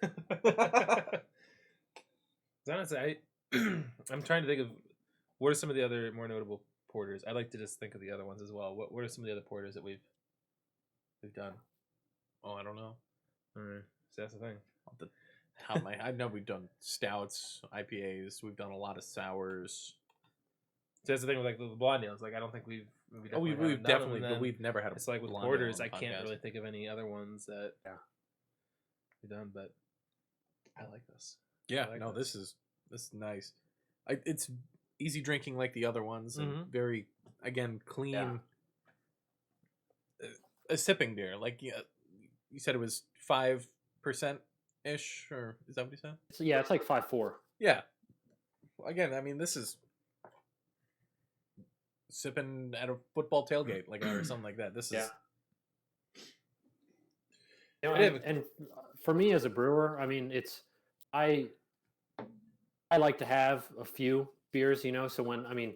Honestly, I'm trying to think of what are some of the other more notable porters. I'd like to just think of the other ones as well. What are some of the other porters that we've done? Oh, I don't know. So that's the thing. I know we've done stouts, IPAs. We've done a lot of sours. So that's the thing with like the blonde ales. Like I don't think we've definitely, but we've never had. It's like with porters, I can't really think of any other ones that we've done. But I like this. Yeah, this is nice. It's easy drinking like the other ones, and very clean. Yeah. A sipping beer, like you said, it was 5% ish, or is that what you said? It's like 5.4. Yeah. Again, this is sipping at a football tailgate, or something like that. This is. And for me as a brewer, I like to have a few beers, so when we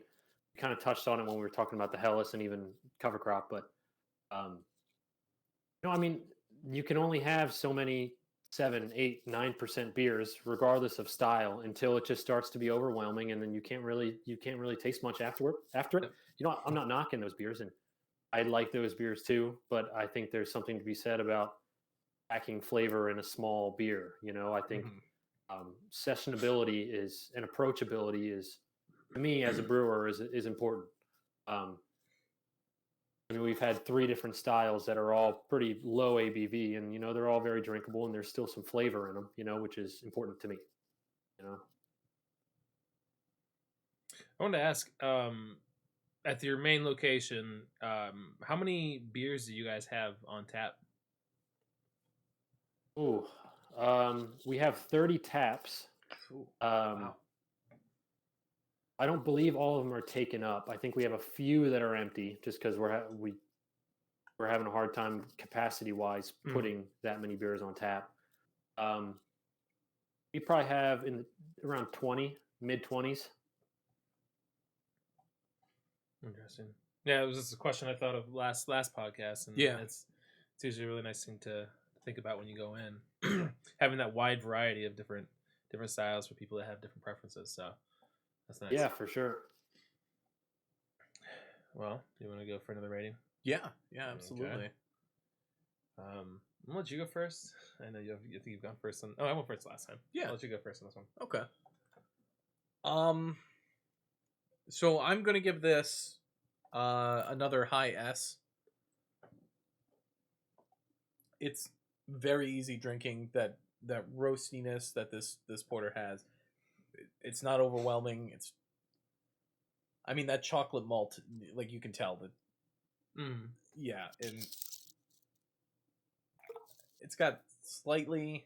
kind of touched on it when we were talking about the Hellas and even Cover Crop, but you can only have so many 7, 8, 9% beers, regardless of style, until it just starts to be overwhelming, and then you can't really taste much after it. I'm not knocking those beers, and I like those beers too, but I think there's something to be said about packing flavor in a small beer. I think sessionability is and approachability is, to me as a brewer, is important. I mean, we've had 3 different styles that are all pretty low ABV, and they're all very drinkable, and there's still some flavor in them, which is important to me. I wanted to ask, at your main location, how many beers do you guys have on tap? Ooh, we have 30 taps. Ooh, wow. I don't believe all of them are taken up. I think we have a few that are empty, just because we're having a hard time capacity-wise putting that many beers on tap. We probably have around 20, mid-20s. Interesting. Yeah, it was just a question I thought of last podcast, and it's usually a really nice thing to think about when you go in, having that wide variety of different styles for people that have different preferences. So that's nice. Yeah, for sure. Well, do you want to go for another rating? Yeah, absolutely. Okay. I'll let you go first. I know you think you've gone first. I went first last time. Yeah, I'll let you go first on this one. Okay. So I'm gonna give this another high S. It's very easy drinking. That roastiness that this porter has. It's not overwhelming. That chocolate malt, like you can tell that. Yeah, and it's got slightly,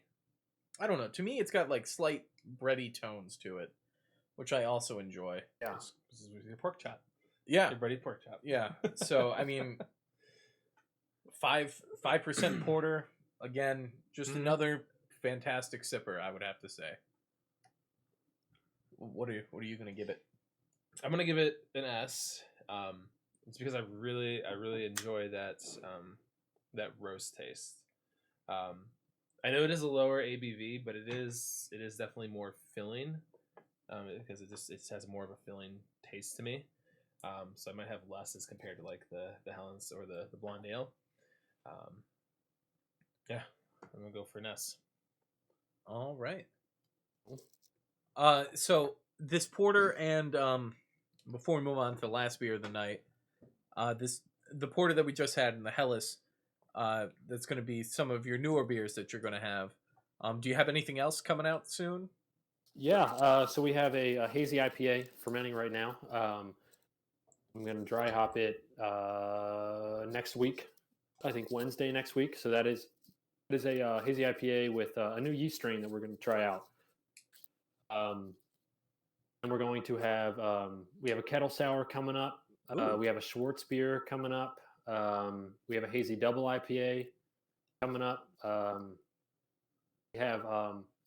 I don't know. To me, it's got like slight bready tones to it, which I also enjoy. Yeah, this is your pork chop. Yeah, your bready pork chop. Yeah. So 5% porter again. Just another fantastic sipper, I would have to say. What are you gonna give it? I'm gonna give it an S. It's because I really enjoy that roast taste. I know it is a lower ABV, but it is definitely more filling because it just has more of a filling taste to me. So I might have less as compared to like the Helens or the Blonde Ale. Yeah, I'm gonna go for an S. All right. So this porter and before we move on to the last beer of the night, the porter that we just had in the Hellas, that's going to be some of your newer beers that you're going to have. Do you have anything else coming out soon? Yeah. So we have a hazy IPA fermenting right now. I'm going to dry hop it next week. I think Wednesday next week. So that is a hazy IPA with a new yeast strain that we're going to try out. And we're going to have we have a kettle sour coming up. We have a Schwartz beer coming up. We have a hazy double IPA coming up. We have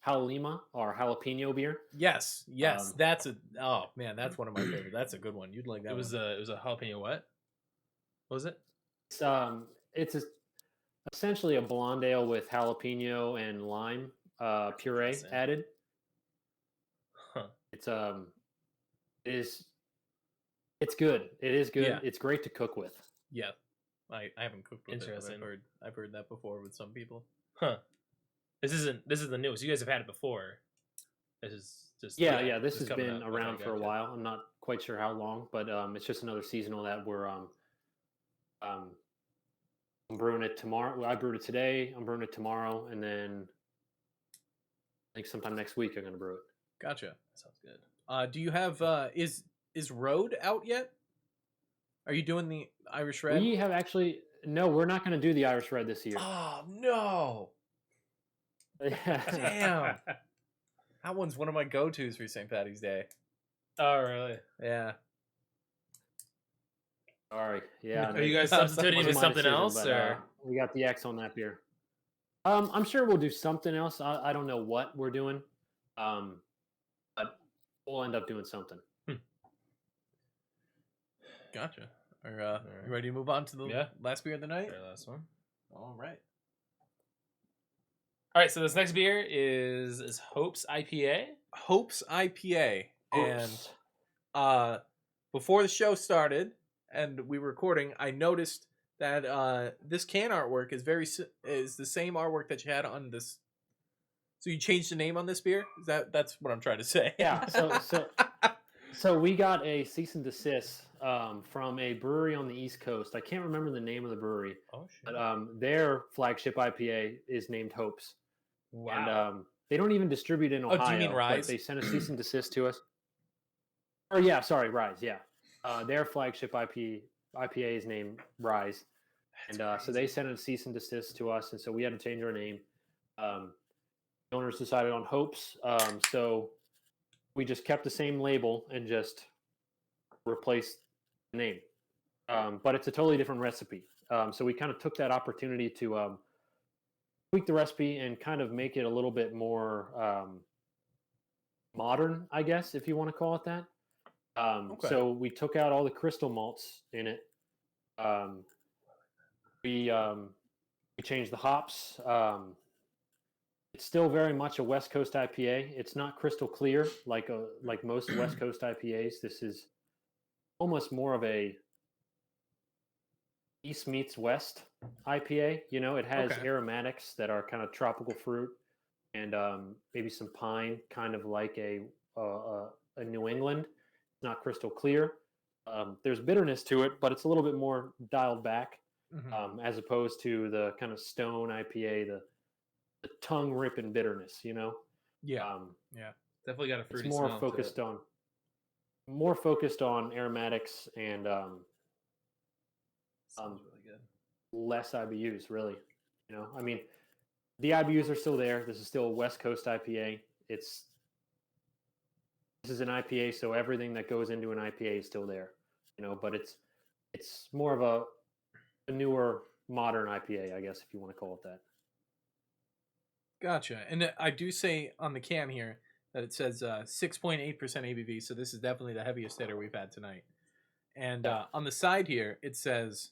Jalima, our jalapeno beer. Yes. That's one of my favorites. That's a good one. You'd like that. It was a jalapeno what? What was it? It's essentially a blonde ale with jalapeno and lime puree added. Huh. It's good. It is good. Yeah. It's great to cook with. Yeah. I haven't cooked with Interesting. it. I've heard that before with some people. Huh. This is the newest. You guys have had it before. This is just yeah. This has coming been up. around Okay, for a gotcha. while. I'm not quite sure how long, but it's just another seasonal that we're I'm brewing it tomorrow. I brewed it today. I'm brewing it tomorrow, and then I think sometime next week I'm going to brew it. Gotcha. That sounds good. Do you have is Road out yet? Are you doing the Irish Red? We have no. We're not going to do the Irish Red this year. Oh no! Damn. That one's one of my go-tos for St. Paddy's Day. Oh really? Yeah. Sorry. Yeah. Are you guys substituting with something else, but, or we got the X on that beer? I'm sure we'll do something else. I don't know what we're doing, but we'll end up doing something. Gotcha. You ready to move on to the last beer of the night? Very last one. All right. All right. So this next beer is Hope's IPA. Hope's IPA. Hopes. And before the show started and we were recording, I noticed that this can artwork is the same artwork that you had on this So you changed the name on this beer? That's what I'm trying to say? Yeah. So we got a cease and desist from a brewery on the East Coast. I can't remember the name of the brewery, Oh shit! but their flagship IPA is named Hopes. Wow. And they don't even distribute in Oh, Ohio. do you mean but Rise? they sent a cease and desist to us. Or yeah, sorry, Rise. Yeah, their flagship IPA is named Rise, so they sent a cease and desist to us, and so we had to change our name. The owners decided on Hopes, so we just kept the same label and just replaced the name. But it's a totally different recipe. So we kind of took that opportunity to tweak the recipe and kind of make it a little bit more modern, I guess, if you want to call it that. Okay. So we took out all the crystal malts in it. We changed the hops. It's still very much a West Coast IPA. It's not crystal clear like most West Coast IPAs. This is almost more of a East meets West IPA. You know, it has aromatics that are kind of tropical fruit and maybe some pine, kind of like a New England. It's not crystal clear. There's bitterness to it, but it's a little bit more dialed back as opposed to the kind of stone IPA, the tongue ripping bitterness. You know. Yeah. Definitely got a fruity It's smell to it. more focused on aromatics and Sounds really good. less IBUs, really. You know, I mean, the IBUs are still there. This is still a West Coast IPA. This is an IPA, so everything that goes into an IPA is still there. You know, but it's more of a newer, modern IPA, I guess, if you want to call it that. Gotcha. And I do say on the can here that it says 6.8% ABV, so this is definitely the heaviest hitter we've had tonight. And on the side here, it says,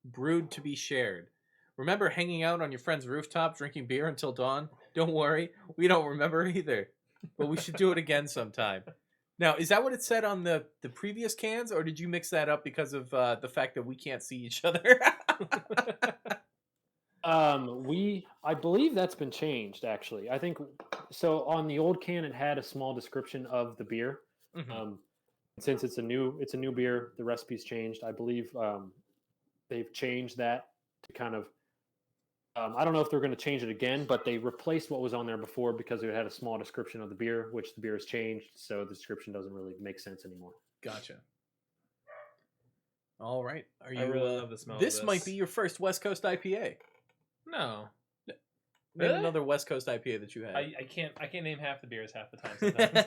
brewed to be shared. Remember hanging out on your friend's rooftop drinking beer until dawn? Don't worry, we don't remember either. But we should do it again sometime. Now, is that what it said on the previous cans, or did you mix that up because of the fact that we can't see each other? I believe that's been changed, actually. I think so. On the old can, it had a small description of the beer. Since it's a new beer, the recipe's changed. I believe they've changed that to kind of. I don't know if they're going to change it again, but they replaced what was on there before because it had a small description of the beer, which the beer has changed, so the description doesn't really make sense anymore. Gotcha. All right. Are you? I really love the smell. This might be your first West Coast IPA. No. Name another West Coast IPA that you had. I can't name half the beers half the time sometimes.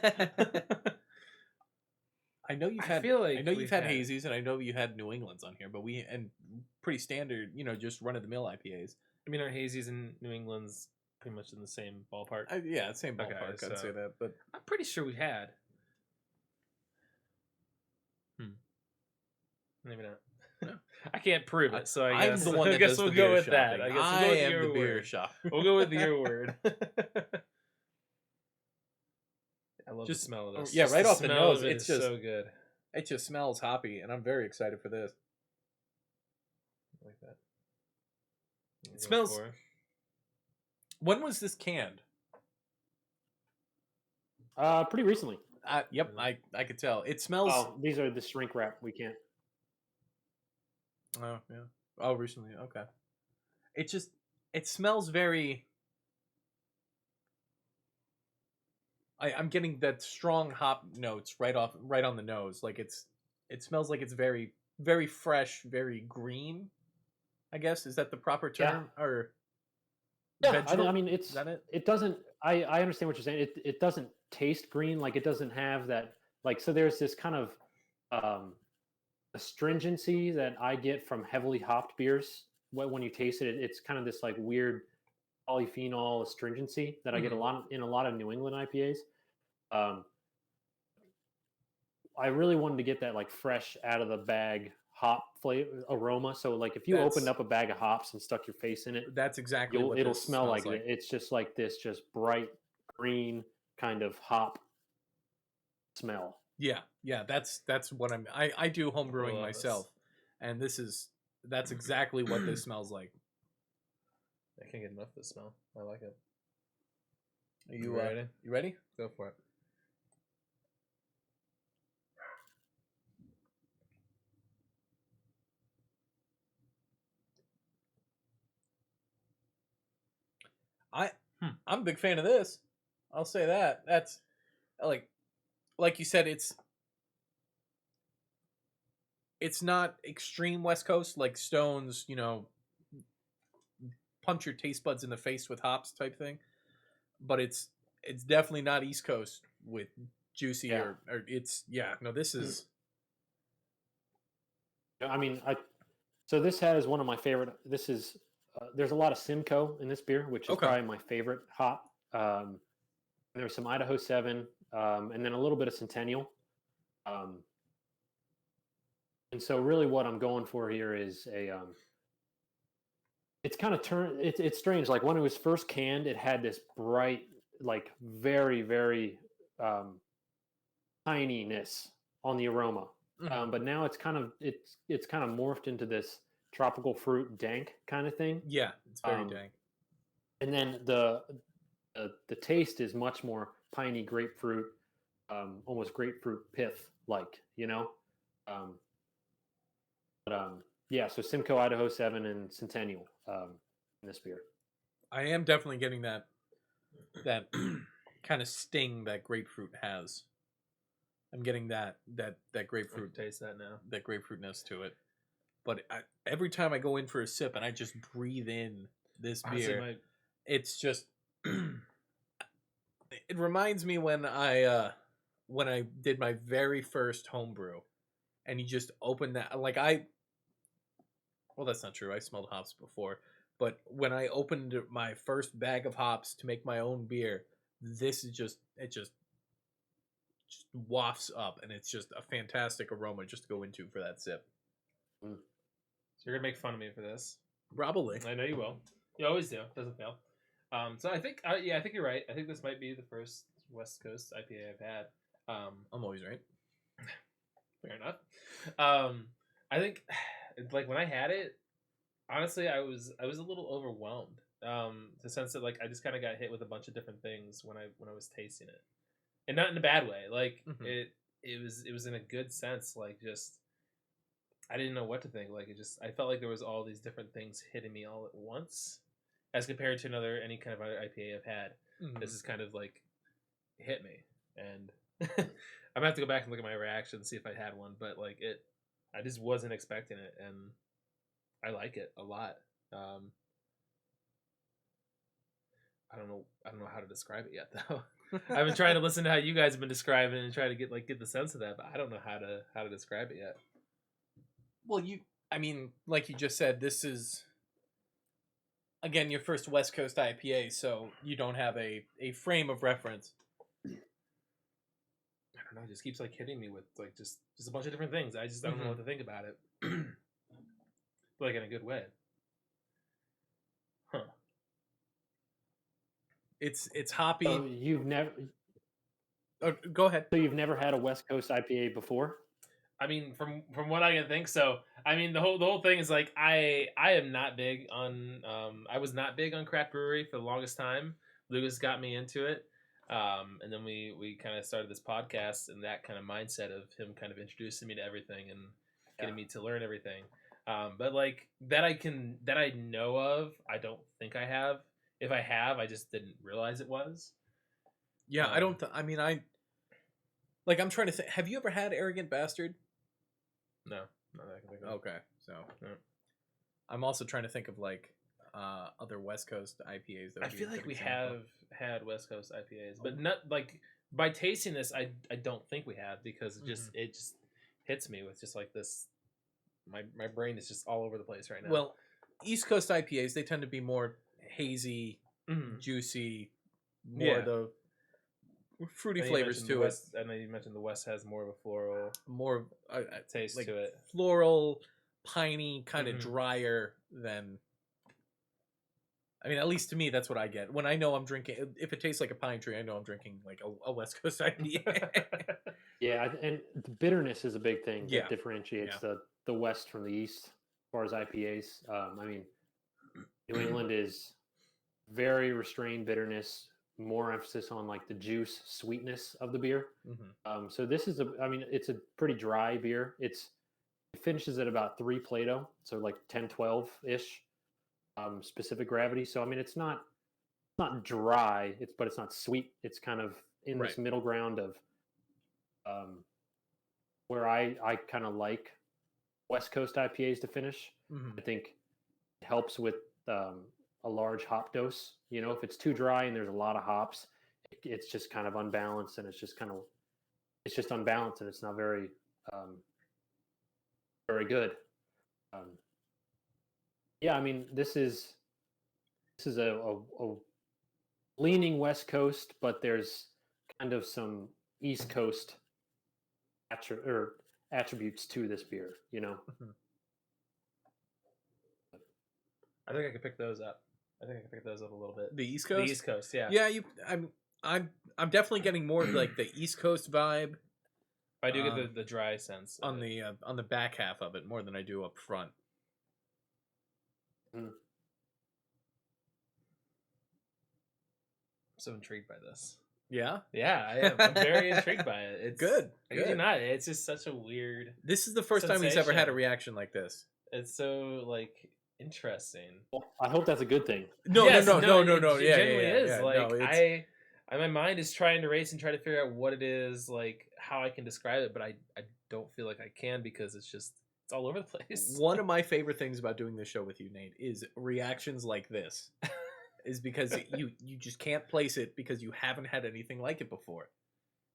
I know you've had hazies, and I know you had New Englands on here, but and pretty standard, just run of the mill IPAs. I mean, our hazies and New England's pretty much in the same ballpark. Same ballpark. Okay, I'd say that, but I'm pretty sure we had. Maybe not. No. I can't prove it, so I guess, I'm the one that does we'll the go beer with shopping. that. I guess I am the beer shop. We'll go with your word. I love the smell of this. Yeah, right off the nose, it's just so good. It just smells hoppy, and I'm very excited for this. I like that. It smells. When was this canned? Pretty recently. Yep, I could tell. It smells. Oh, these are the shrink wrap. We can't. Oh yeah. Oh, recently. Okay. It smells very. I'm getting that strong hop notes right on the nose. Like it smells like it's very, very fresh, very green. I guess, is that the proper term? Yeah. Or yeah, I mean it's is that it? It doesn't. I understand what you're saying. It doesn't taste green. Like it doesn't have that. Like so, there's this kind of astringency that I get from heavily hopped beers. When you taste it, it's kind of this like weird polyphenol astringency that I get a lot of New England IPAs. I really wanted to get that like fresh out of the bag hop flavor aroma. So like if you opened up a bag of hops and stuck your face in it, that's exactly what it'll this smell smells like. It's just like this, just bright green kind of hop smell. Yeah, that's what I do home brewing myself, and that's exactly what this smells like. I can't get enough of the smell. I like it. Are you ready? You ready? Go for it. I'm a big fan of this. I'll say that. That's like you said, it's not extreme West Coast like Stone's, punch your taste buds in the face with hops type thing. But it's definitely not East Coast with juicy or it's no, this is I mean, so this has one of my favorite. This is there's a lot of Simcoe in this beer, which is probably my favorite hop. There's some Idaho 7, and then a little bit of Centennial. And so really what I'm going for here is it's kind of it's strange. Like when it was first canned, it had this bright, like very, very tininess on the aroma. But now it's kind of morphed into this tropical fruit dank kind of thing. Yeah, it's very dank. And then the taste is much more piney grapefruit, almost grapefruit pith like, yeah, so Simcoe Idaho 7 and Centennial in this beer. I am definitely getting that kind of sting that grapefruit has. I'm getting that grapefruit taste that now. That grapefruitness to it. But every time I go in for a sip and I just breathe in this beer, it's just it reminds me when I did my very first homebrew, and you just open that well, that's not true. I smelled hops before, but when I opened my first bag of hops to make my own beer, this is just wafts up, and it's just a fantastic aroma just to go into for that sip. So you're gonna make fun of me for this? Probably. I know you will. You always do. Doesn't fail. So I think I think you're right. I think this might be the first West Coast IPA I've had. I'm always right. Fair enough. I think like when I had it, honestly, I was a little overwhelmed. The sense that like I just kind of got hit with a bunch of different things when I was tasting it, and not in a bad way. Like it was in a good sense. Like just I didn't know what to think. Like I felt like there was all these different things hitting me all at once, as compared to any kind of other IPA I've had. This is kind of like hit me, and I'm gonna have to go back and look at my reaction and see if I had one. But like I just wasn't expecting it, and I like it a lot. I don't know how to describe it yet, though. I've been trying to listen to how you guys have been describing it and try to get the sense of that, but I don't know how to describe it yet. Well, like you just said, this is again your first West Coast IPA, so you don't have a frame of reference. I don't know. It just keeps like hitting me with like just a bunch of different things. I don't know what to think about it, but like in a good way. Huh. It's hoppy. So you've never. Go ahead. So you've never had a West Coast IPA before? I mean, from what I can think, so I mean the whole thing is like I am not big on I was not big on craft brewery for the longest time. Lucas got me into it, and then we kind of started this podcast, and that kind of mindset of him kind of introducing me to everything and getting me to learn everything. But like that I know of, I don't think I have. If I have, I just didn't realize it was. Yeah, I don't. I'm trying to think. Have you ever had Arrogant Bastard? No, not that I can think of. Okay, so I'm also trying to think of like other West Coast IPAs. I feel like we have had West Coast IPAs, but not like by tasting this. I don't think we have, because it just hits me with just like this. My brain is just all over the place right now. Well, East Coast IPAs, they tend to be more hazy, juicy, more the fruity flavors to it. I know you mentioned the West has more of a floral, more taste like to it. Floral, piney, kind of drier than. I mean, at least to me, that's what I get when I know I'm drinking. If it tastes like a pine tree, I know I'm drinking like a West Coast IPA. Yeah, and the bitterness is a big thing that differentiates the West from the East as far as IPAs. I mean, New England is very restrained bitterness, more emphasis on like the juice sweetness of the beer. Mm-hmm. So this is it's a pretty dry beer. It finishes at about 3 Plato, so like 10, 12 ish specific gravity. So I mean, it's not dry. But it's not sweet. It's kind of in this middle ground of where I kind of like West Coast IPAs to finish. Mm-hmm. I think it helps with a large hop dose. You know, if it's too dry and there's a lot of hops, it's just kind of unbalanced, and it's just unbalanced, and it's not very very good. Yeah, I mean, this is a leaning West Coast, but there's kind of some East Coast attributes to this beer. You know. Mm-hmm. I think I could pick those up. I think I can pick those up a little bit. The East Coast. The East Coast, yeah. Yeah, I'm definitely getting more of like the East Coast vibe. I do get the dry sense on the back half of it more than I do up front. I'm so intrigued by this. Yeah? Yeah, I am. I'm very intrigued by it. It's good. I kid you not. It's just such a weird. This is the first time he's ever had a reaction like this. It's so like interesting. Well, I hope that's a good thing. No. It Yeah, genuinely is. Yeah. Like No, my mind is trying to race and try to figure out what it is, like how I can describe it, but I don't feel like I can because it's all over the place. One of my favorite things about doing this show with you, Nate, is reactions like this. Is because you just can't place it because you haven't had anything like it before,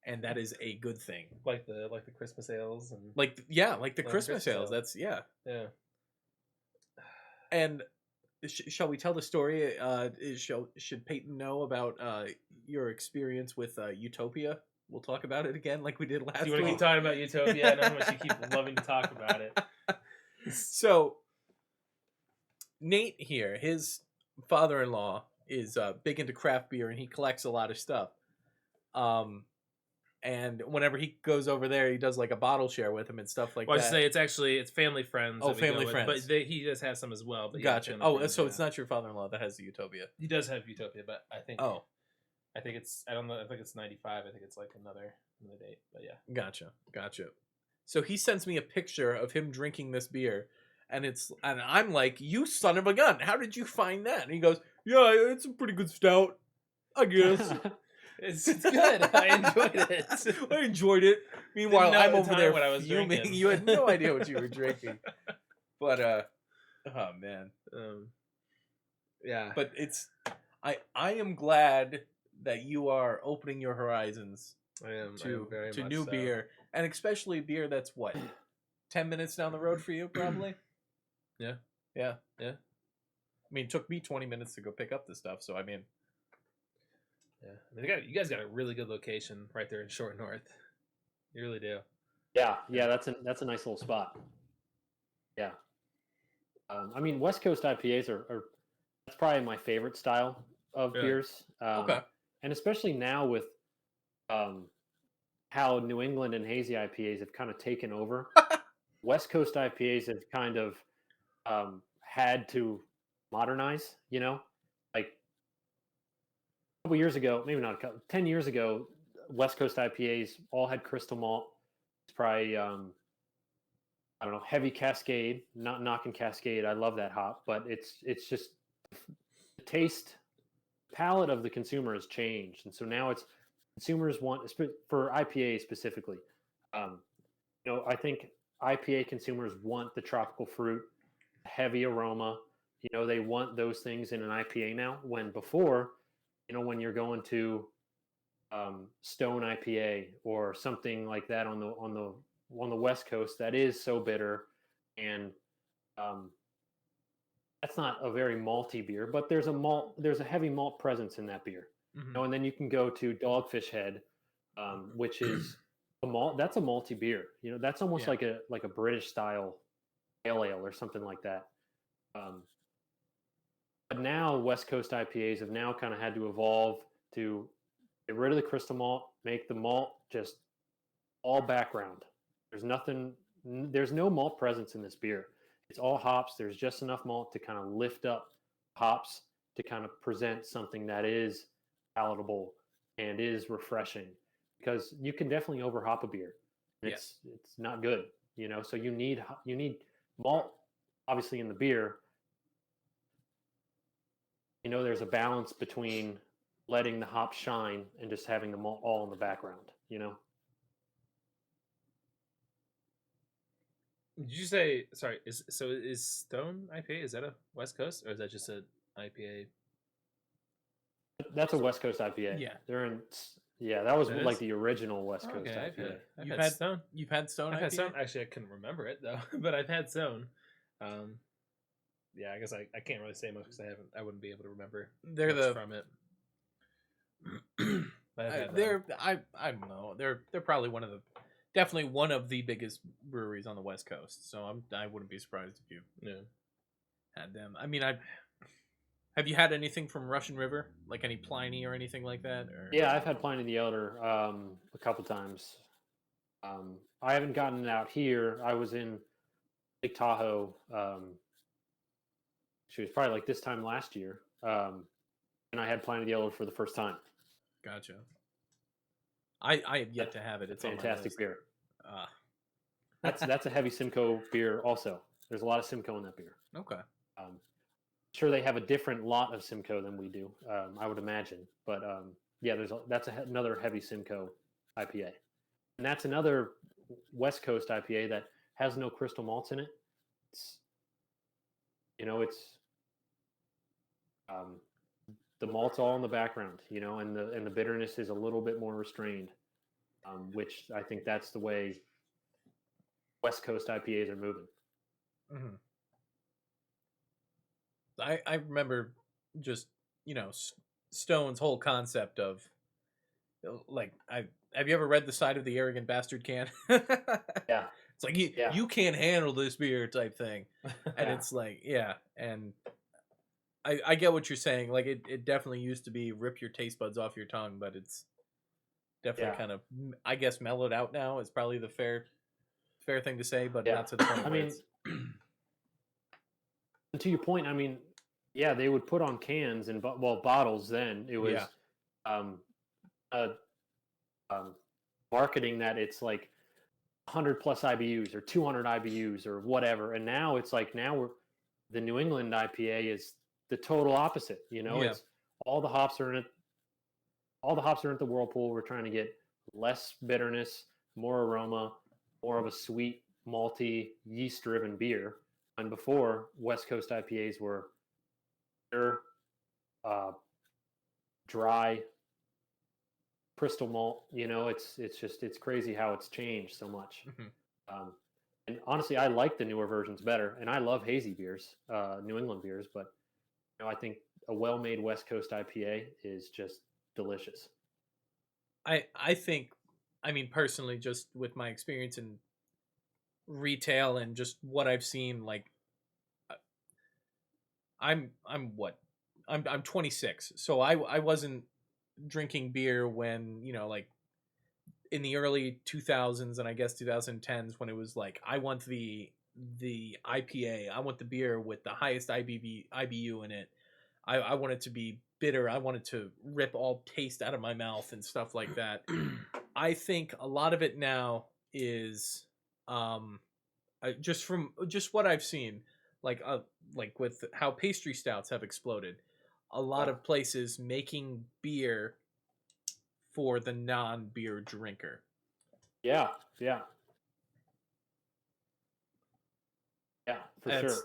and that is a good thing. Like the Christmas ales and like the Christmas ales. That's yeah. And shall we tell the story? Should Payton know about your experience with Utopia? We'll talk about it again, like we did last week. Do you want to keep talking about Utopia? I know how much you keep loving to talk about it. So, Nate here, his father-in-law is big into craft beer, and he collects a lot of stuff. And whenever he goes over there, he does like a bottle share with him and stuff like that. I should say it's family friends. Oh, family friends. But he does have some as well. But gotcha. So it's not your father-in-law that has the Utopia. He does have Utopia, but I think. Oh. I think it's. I don't know. I think it's 95. I think it's like another date. But yeah. Gotcha. So he sends me a picture of him drinking this beer, and I'm like, "You son of a gun! How did you find that?" And he goes, "Yeah, it's a pretty good stout, I guess." It's good. I enjoyed it. Meanwhile, I'm over there what I was fuming. drinking. You had no idea what you were drinking. But oh man. Yeah. But I am glad that you are opening your horizons to new beer, and especially beer that's what 10 minutes down the road for you, probably. Yeah. I mean, it took me 20 minutes to go pick up this stuff, so I mean. Yeah, I mean, you guys got a really good location right there in Short North. You really do. Yeah, that's a nice little spot. Yeah, I mean, West Coast IPAs are that's probably my favorite style of beers. Okay, and especially now with how New England and hazy IPAs have kind of taken over. West Coast IPAs have kind of had to modernize. You know, like. A couple years ago, maybe not 10 years ago, West Coast IPAs all had crystal malt. It's probably, I don't know, heavy Cascade, not knocking Cascade. I love that hop, but it's just the palate of the consumer has changed. And so now consumers want, for IPA specifically, I think IPA consumers want the tropical fruit, heavy aroma. They want those things in an IPA now, when before, when you're going to Stone IPA or something like that on the West Coast, that is so bitter, and that's not a very malty beer, but there's a heavy malt presence in that beer. Mm-hmm. And then you can go to Dogfish Head, which is a malt. That's a malty beer. That's almost like a British style pale ale or something like that. But now West Coast IPAs have now kind of had to evolve to get rid of the crystal malt, make the malt just all background. There's no malt presence in this beer. It's all hops. There's just enough malt to kind of lift up hops to kind of present something that is palatable and is refreshing, because you can definitely overhop a beer. And it's not good, So you need malt, obviously, in the beer. There's a balance between letting the hops shine and just having the malt all in the background. Did you say, sorry, is Stone IPA, is that a West Coast, or is that just an IPA? That's a West Coast IPA. Yeah. That was It like is? the original West Coast Okay, IPA. I've had Stone. You've had Stone I've had IPA? Stone. Actually, I couldn't remember it though, but I've had Stone. Yeah, I guess I can't really say much because I wouldn't be able to remember much from it. But I've had them. I don't know. They're probably definitely one of the biggest breweries on the West Coast. So I wouldn't be surprised if you had them. I mean, have you had anything from Russian River, like any Pliny or anything like that? Or? Yeah, I've had Pliny the Elder a couple times. I haven't gotten it out here. I was in Lake Tahoe. She was probably like this time last year, and I had Pliny the Elder for the first time. Gotcha. I have yet to have it. It's fantastic beer. Ah. That's a heavy Simcoe beer. Also, there's a lot of Simcoe in that beer. Okay. Sure, they have a different lot of Simcoe than we do. I would imagine, but yeah, that's another heavy Simcoe IPA, and that's another West Coast IPA that has no crystal malts in it. It's the malt's all in the background, and the bitterness is a little bit more restrained, which I think that's the way West Coast IPAs are moving. Mm-hmm. I remember just Stone's whole concept of like have you ever read The Side of the Arrogant Bastard Can? Yeah. It's like you can't handle this beer type thing. And it's like, and I get what you're saying. Like it definitely used to be rip your taste buds off your tongue, but it's definitely kind of, I guess, mellowed out now. It's probably the fair thing to say, but not to the point where and to your point, I mean, yeah, they would put on cans and bottles. Then it was marketing that it's like 100 plus IBUs or 200 IBUs or whatever, and now it's like the New England IPA is the total opposite. It's all the hops are in it. All the hops are in the whirlpool. We're trying to get less bitterness, more aroma, more of a sweet, malty, yeast-driven beer. And before, West Coast IPAs were bitter, dry, crystal malt. It's crazy how it's changed so much. Mm-hmm. And honestly, I like the newer versions better, and I love hazy beers, New England beers. But I think a well-made West Coast IPA is just delicious. I think, I mean, personally, just with my experience in retail and just what I've seen, like I'm 26, so I wasn't drinking beer when like in the early 2000s and I guess 2010s, when it was like, I want the IPA, I want the beer with the highest IBU in it. I want it to be bitter. I want it to rip all taste out of my mouth and stuff like that. I think a lot of it now is just what I've seen, like with how pastry stouts have exploded, a lot of places making beer for the non-beer drinker. Yeah, for sure.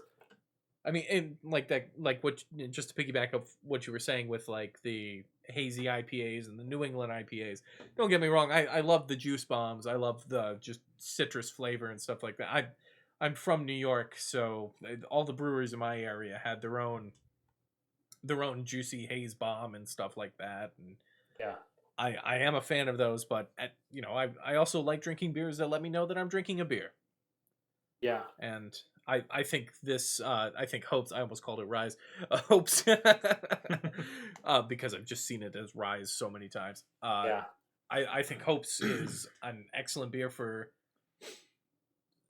I mean, and like that, like what, just to piggyback of what you were saying with like the hazy IPAs and the New England IPAs. Don't get me wrong, I love the juice bombs. I love the just citrus flavor and stuff like that. I'm from New York, so all the breweries in my area had their own juicy haze bomb and stuff like that. And I am a fan of those, but I also like drinking beers that let me know that I'm drinking a beer. Yeah. And I think this, I think Hopes, I almost called it Rise, Hopes, because I've just seen it as Rise so many times. I think Hopes is an excellent beer for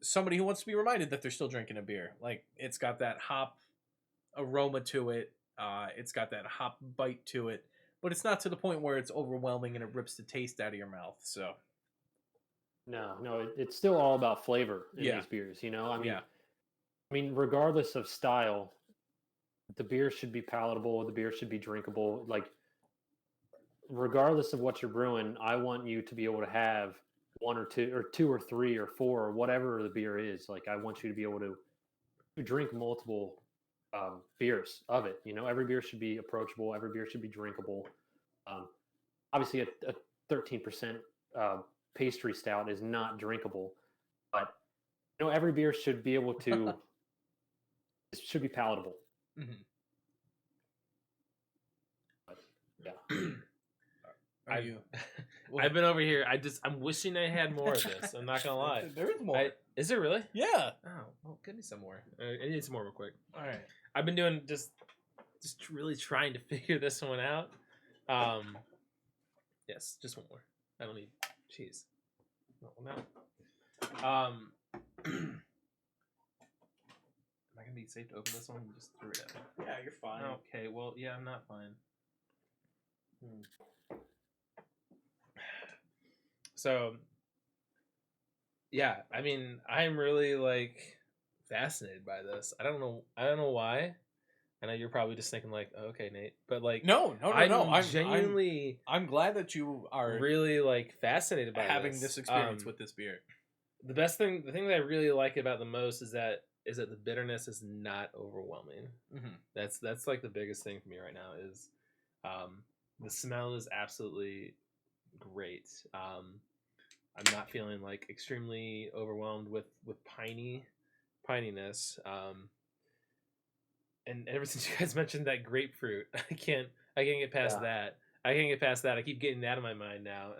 somebody who wants to be reminded that they're still drinking a beer. Like, it's got that hop aroma to it. It's got that hop bite to it, but it's not to the point where it's overwhelming and it rips the taste out of your mouth. So No, it's still all about flavor in Yeah. these beers. You know, yeah, I mean, regardless of style, the beer should be palatable. The beer should be drinkable. Like, regardless of what you're brewing, I want you to be able to have one or two or three or four or whatever the beer is. Like, I want you to be able to drink multiple beers of it. You know, every beer should be approachable. Every beer should be drinkable. Obviously, a 13% pastry stout is not drinkable, but you know, every beer should be able to. It should be palatable. Mhm. But, yeah. Are you? I've been over here. I'm wishing I had more of this. I'm not gonna lie. There is more. Is it really? Yeah. Oh, well, give me some more. I need some more real quick. All right. I've been doing just really trying to figure this one out. Yes, just one more. I don't need cheese. No. Am I gonna be safe to open this one and just throw it out? Yeah, you're fine. Okay, well, yeah, I'm not fine. So, yeah, I mean, I'm really like fascinated by this. I don't know why. I know you're probably just thinking like, oh, okay, Nate, but like, No. I'm genuinely, I'm glad that you are really like fascinated by having this experience with this beer. The thing that I really like about the most is that the bitterness is not overwhelming. Mm-hmm. That's like the biggest thing for me right now is, the smell is absolutely great. I'm not feeling like extremely overwhelmed with pininess. And ever since you guys mentioned that grapefruit, I can't get past that. I can't get past that. I keep getting that in my mind now.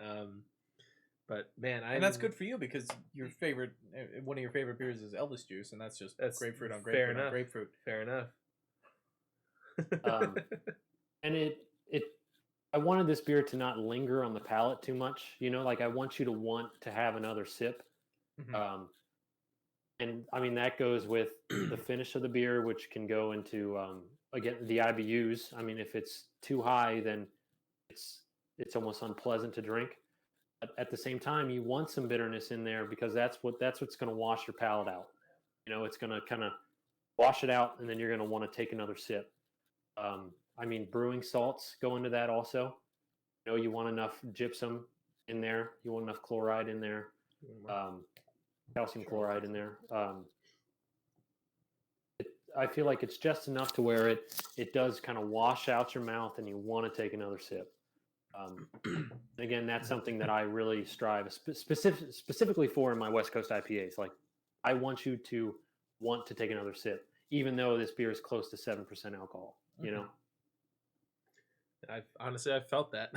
But man, and that's good for you because one of your favorite beers is Elvis juice, and that's grapefruit on grapefruit on grapefruit. Fair enough. And I wanted this beer to not linger on the palate too much. You know, like I want you to want to have another sip. Mm-hmm. And I mean, that goes with the finish of the beer, which can go into, again, the IBUs. I mean, if it's too high, then it's almost unpleasant to drink. But at the same time, you want some bitterness in there because that's what's going to wash your palate out. You know, it's going to kind of wash it out, and then you're going to want to take another sip. I mean, brewing salts go into that also. You know, you want enough gypsum in there. You want enough chloride in there. Calcium chloride in there. I feel like it's just enough to where it does kind of wash out your mouth and you want to take another sip. Again, that's something that I really strive specifically for in my West Coast IPAs. Like, I want you to want to take another sip, even though this beer is close to 7% alcohol. You know, I've felt that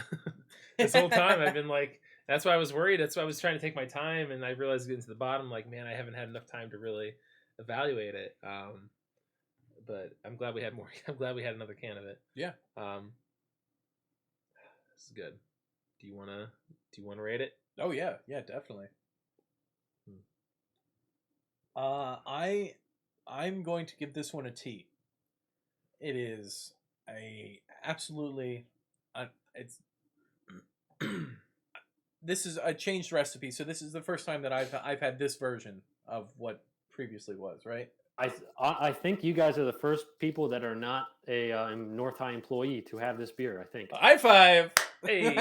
this whole time. I've been like, that's why I was worried. That's why I was trying to take my time, and I realized getting to the bottom, like, man, I haven't had enough time to really evaluate it. But I'm glad we had more. I'm glad we had another can of it. Yeah. This is good. Do you wanna rate it? Oh yeah, definitely. I'm going to give this one a T. It is absolutely it's this is a changed recipe, so this is the first time that I've had this version of what previously was, right? I think you guys are the first people that are not a North High employee to have this beer. I think. High five! Hey.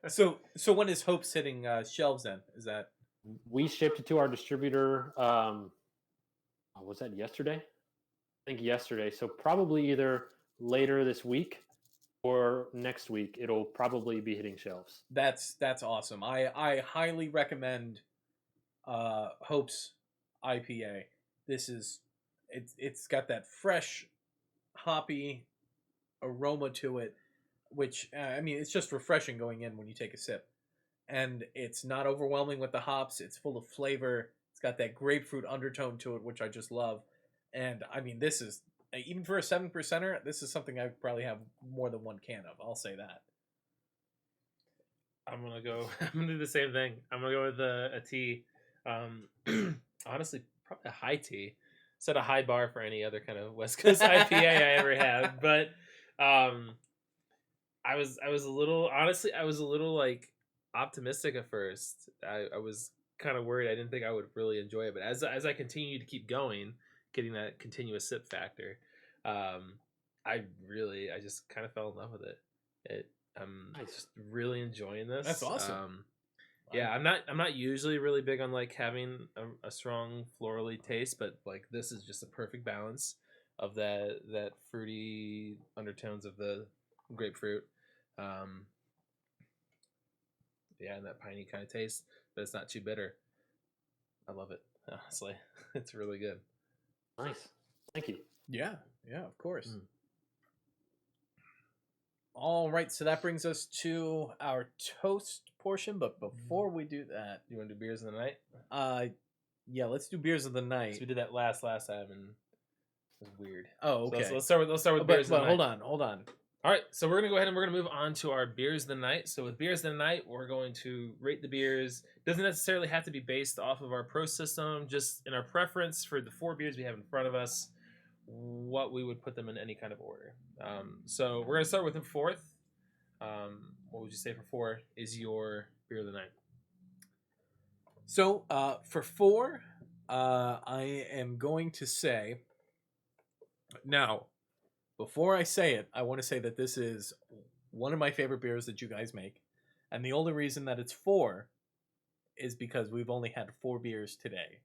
So when is Hope's hitting shelves? Then is that we shipped it to our distributor? Was that yesterday? I think yesterday. So probably either later this week or next week. It'll probably be hitting shelves. That's awesome. I highly recommend Hope's IPA. It's got that fresh hoppy aroma to it, which I mean, it's just refreshing going in when you take a sip, and it's not overwhelming with the hops. It's full of flavor. It's got that grapefruit undertone to it, which I just love. And I mean, this is, even for a 7%er, this is something I probably have more than one can of. I'll say that. I'm gonna do the same thing. I'm gonna go with a T. Honestly, probably a high T. Set a high bar for any other kind of West Coast IPA I ever had. But I was a little honestly I was a little like optimistic at first. I was kind of worried. I didn't think I would really enjoy it, but as I continued to keep going, getting that continuous sip factor, I just kind of fell in love with it. I'm Nice. just really enjoying this. That's awesome. Yeah, I'm not usually really big on like having a strong florally taste, but like this is just a perfect balance of that fruity undertones of the grapefruit. Yeah, and that piney kind of taste, but it's not too bitter. I love it. Honestly, it's really good. Nice. Thank you. Yeah, of course. All right, so that brings us to our toast portion. But before we do that, You want to do beers of the night? yeah, let's do beers of the night. So we did that last time, and it was weird. Oh, So okay. let's start with but beers of the night. hold on. All right, so we're gonna go ahead and we're gonna move on to our beers of the night. So with beers of the night, we're going to rate the beers. Doesn't necessarily have to be based off of our pro system, just in our preference for the 4 beers we have in front of us, what we would put them in any kind of order. So we're gonna start with the 4th. What would you say for 4 is your beer of the night? So for 4, I am going to say. Now, before I say it, I want to say that this is one of my favorite beers that you guys make, and the only reason that it's 4 is because we've only had 4 beers today,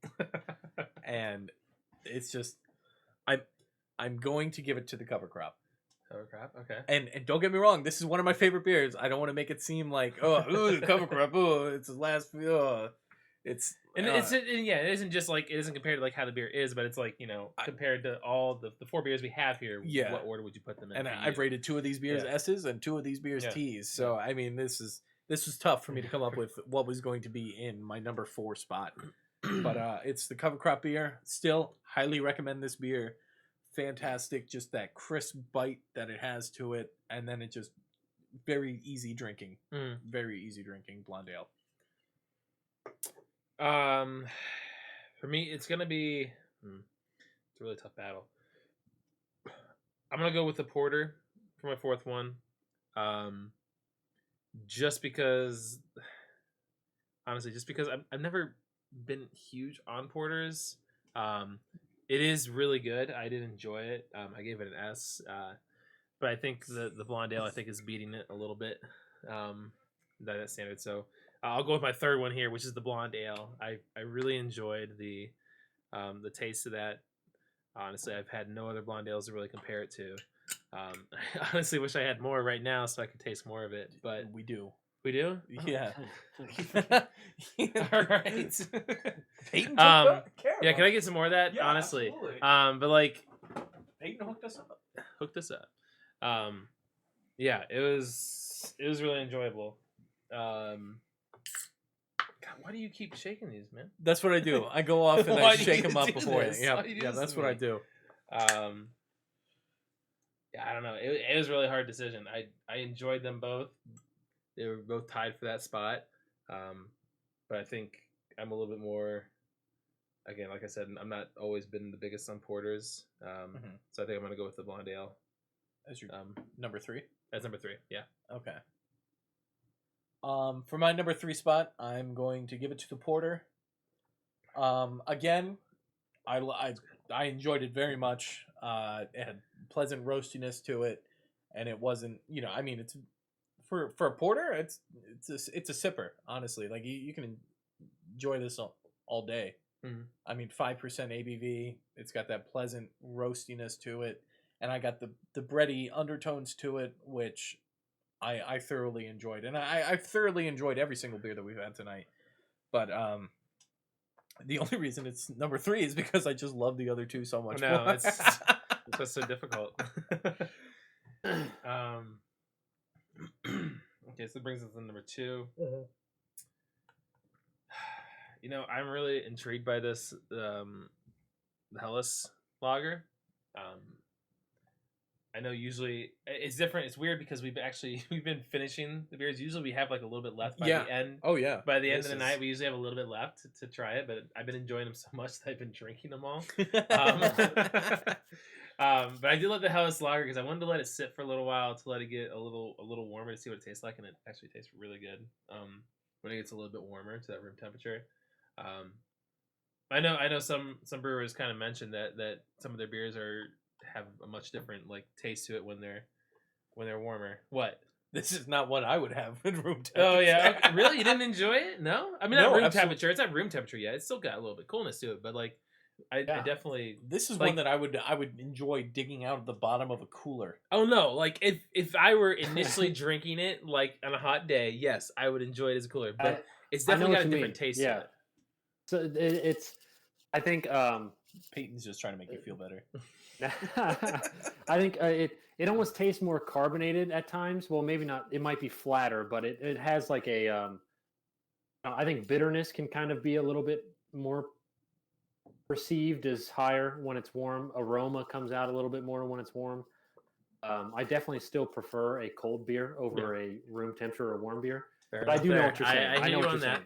and it's just I'm going to give it to the Cover Crop. Cover Crop, okay. And don't get me wrong, this is one of my favorite beers. I don't want to make it seem like ooh, Cover Crop, it's the last. It's and it isn't just like it isn't compared to like how the beer is, but it's like compared to all the 4 beers we have here. Yeah. What order would you put them in? And I've rated 2 of these beers S's and 2 of these beers T's. So I mean, this was tough for me to come up with what was going to be in my number 4 spot. But it's the Cover Crop beer. Still highly recommend this beer. Fantastic, just that crisp bite that it has to it, and then it just very easy drinking. Very easy drinking blonde ale. For me, it's gonna be it's a really tough battle. I'm gonna go with the porter for my 4th one, just because I've never been huge on porters. It is really good. I did enjoy it. I gave it an S, but I think the blonde ale is beating it a little bit by that standard. So. I'll go with my 3rd one here, which is the blonde ale. I really enjoyed the taste of that. Honestly, I've had no other blonde ales to really compare it to. I honestly wish I had more right now so I could taste more of it. But we do. We do? Yeah. All right. Payton yeah, can I get some more of that? Yeah, honestly. absolutely. But like Payton hooked us up. Yeah, it was really enjoyable. God, why do you keep shaking these, man? That's what I do. I go off and I shake them up before. Yeah, that's what I do. Yeah, I don't know. It was a really hard decision. I enjoyed them both. They were both tied for that spot. But I think I'm a little bit more. Again, like I said, I'm not always been the biggest on porters. So I think I'm gonna go with the blonde ale. As your number 3. That's number 3. Yeah. Okay. For my number 3 spot, I'm going to give it to the porter. Again, I enjoyed it very much. It had pleasant roastiness to it, and it wasn't, I mean, it's for a porter, it's a sipper. Honestly, like you can enjoy this all day. I mean, 5% ABV. It's got that pleasant roastiness to it, and I got the bready undertones to it, which I thoroughly enjoyed, and I thoroughly enjoyed every single beer that we've had tonight. But the only reason it's number 3 is because I just love the other 2 so much. No, it's just so difficult. Okay, so that brings us to number 2. I'm really intrigued by this the Helles lager. I know usually it's different. It's weird because we've been finishing the beers. Usually we have like a little bit left by the end. Oh yeah. By the end of the night, we usually have a little bit left to try it. But I've been enjoying them so much that I've been drinking them all. But I did love the Helles Lager because I wanted to let it sit for a little while to let it get a little warmer to see what it tastes like, and it actually tastes really good when it gets a little bit warmer to that room temperature. I know some brewers kind of mentioned that some of their beers have a much different like taste to it when they're warmer. What? This is not what I would have in room temperature. Oh yeah, okay. Really? You didn't enjoy it? No, I mean No, not room absolutely. temperature. It's not room temperature yet. It's still got a little bit coolness to it, but like I definitely. This is like, one that I would enjoy digging out of the bottom of a cooler. Oh no! Like if I were initially drinking it like on a hot day, yes, I would enjoy it as a cooler. But it's definitely got a different taste. Yeah. To it. So it's. I think Peyton's just trying to make you feel better. I think it almost tastes more carbonated at times. Well, maybe not. It might be flatter, but it has like a. I think bitterness can kind of be a little bit more perceived as higher when it's warm. Aroma comes out a little bit more when it's warm. I definitely still prefer a cold beer over a room temperature or warm beer. But I do know what you're saying. I know hear what you on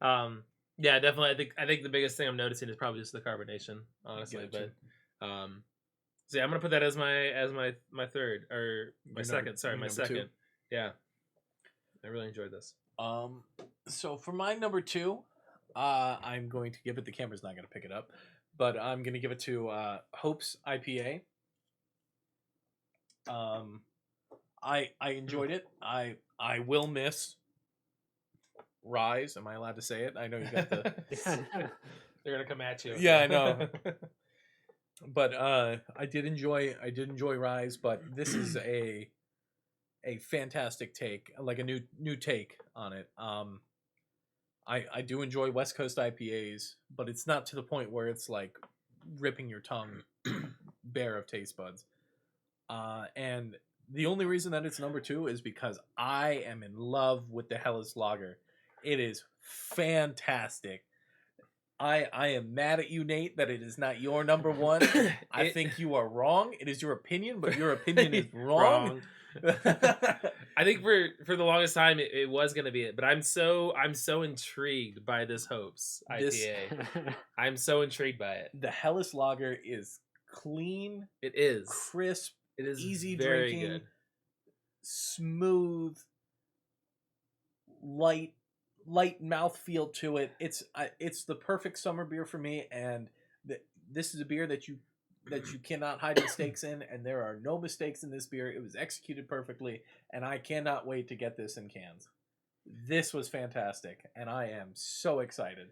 that. Yeah, definitely. I think the biggest thing I'm noticing is probably just the carbonation, honestly. Gotcha. But so yeah, I'm gonna put that as my third or my second. Sorry, my number second. 2. Yeah, I really enjoyed this. So for my number 2, I'm going to give it. The camera's not going to pick it up, but I'm going to give it to Hope's IPA. I enjoyed it. I will miss Rise. Am I allowed to say it? I know you got the. They're gonna come at you. Yeah, I know. But I did enjoy Rise, but this is a fantastic take, like a new take on it. I do enjoy West Coast IPAs, but it's not to the point where it's like ripping your tongue bare of taste buds. And the only reason that it's number 2 is because I am in love with the Helles Lager. It is fantastic. I am mad at you, Nate, that it is not your number 1. I think you are wrong. It is your opinion, but your opinion is wrong. I think for the longest time it was gonna be it, but I'm so intrigued by this Hope's IPA. I'm so intrigued by it. The Helles Lager is clean. It is crisp. It is easy very drinking, good. Smooth, light mouthfeel to it. It's the perfect summer beer for me, and this is a beer that you cannot hide mistakes in, and there are no mistakes in this beer. It was executed perfectly, and I cannot wait to get this in cans. This was fantastic, and I am so excited.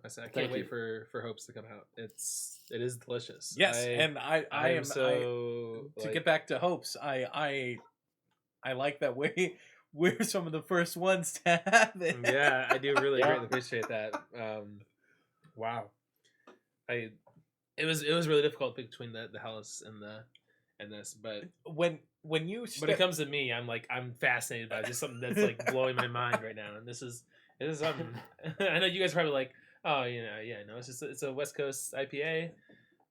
I can't wait for Hopes to come out. It is delicious. Yes, and I am so to get back to Hopes. I like that we're some of the first ones to have it. Yeah, I do really greatly appreciate that. Wow, it was really difficult to pick between the Helles and this, but when it comes to me, I'm fascinated by it. Just something that's like blowing my mind right now, and this is something. I know you guys are probably like, oh, it's a West Coast IPA,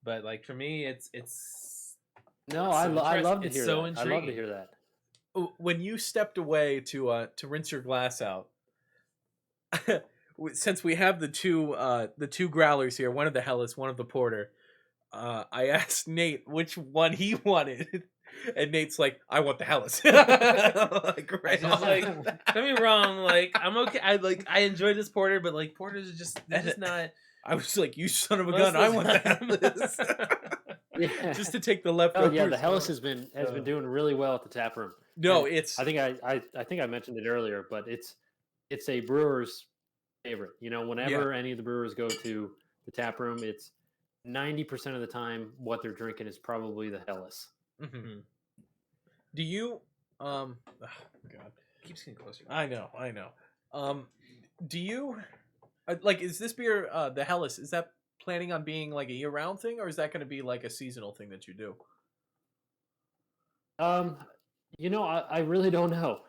but like for me, it's no, I love to hear so that. intriguing. I love to hear that. When you stepped away to rinse your glass out, since we have the two growlers here, one of the Helles, one of the Porter, I asked Nate which one he wanted, and Nate's like, "I want the Helles." Like, right just like, don't be wrong. Like, I'm okay. I enjoy this Porter, but like Porters are just not. I was like, "You son of a gun! I want the Helles." Yeah. Just to take the leftovers. Oh yeah, the Helles has been doing really well at the tap room. No, and it's. I think I mentioned it earlier, but it's a brewer's favorite. Whenever any of the brewers go to the tap room, it's 90% of the time what they're drinking is probably the Helles. Mm-hmm. Do you? Oh God, It keeps getting closer. I know. Do you? Is this beer the Helles? Is that planning on being like a year-round thing, or is that going to be like a seasonal thing that you do? I really don't know.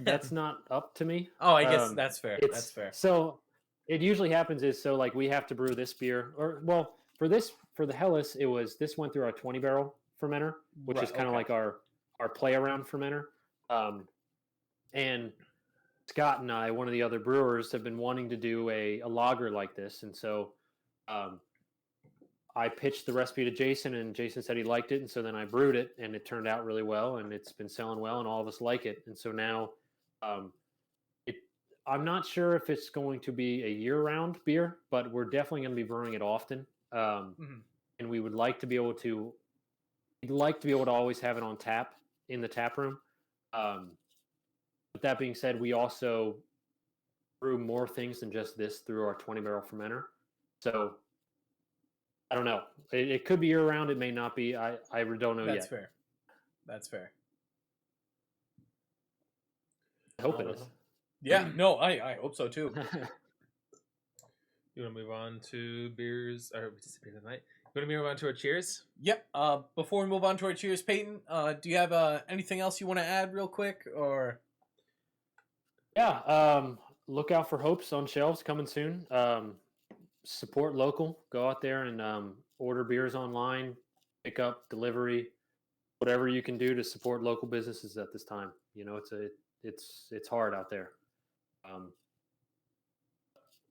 That's not up to me. Oh, I guess that's fair. That's fair. So it usually happens is like we have to brew this beer, or well, for for the Hellas, this went through our 20 barrel fermenter, which is kind of like our play around fermenter. And Scott and I, one of the other brewers, have been wanting to do a lager like this, and so I pitched the recipe to Jason, and Jason said he liked it, and so then I brewed it, and it turned out really well, and it's been selling well, and all of us like it, and so now I'm not sure if it's going to be a year-round beer, but we're definitely going to be brewing it often, and we would like to be able to. We'd like to be able to always have it on tap in the tap room. But that being said, we also brew more things than just this through our 20 barrel fermenter. So I don't know. It could be year round. It may not be. I don't know yet. That's fair. That's fair. I hope it is. Yeah. No, I hope so too. You want to move on to beers, or just beer tonight? You want to move on to our cheers? Yep. Before we move on to our cheers, Payton, do you have anything else you want to add real quick, or? Yeah. Look out for Hopes on shelves coming soon. Support local. Go out there and order beers online, pick up, delivery, whatever you can do to support local businesses at this time. You know, it's hard out there.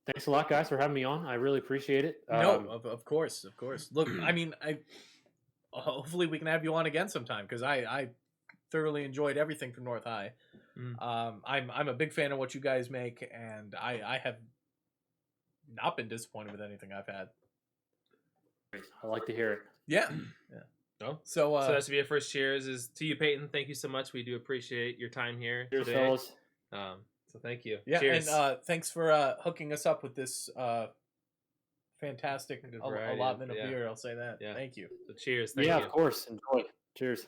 Thanks a lot, guys, for having me on. I really appreciate it. No, of course. Look, I mean, hopefully we can have you on again sometime, because I thoroughly enjoyed everything from North High. I'm a big fan of what you guys make, and I have not been disappointed with anything I've had. I like to hear it. Yeah. Oh, so that should be our first cheers. Is to you, Payton. Thank you so much. We do appreciate your time here. Cheers, today. fellas. So thank you. Yeah, cheers. and thanks for hooking us up with this fantastic allotment of beer. I'll say that. Yeah. Thank you. So cheers. Thank you. Of course. Enjoy. Cheers.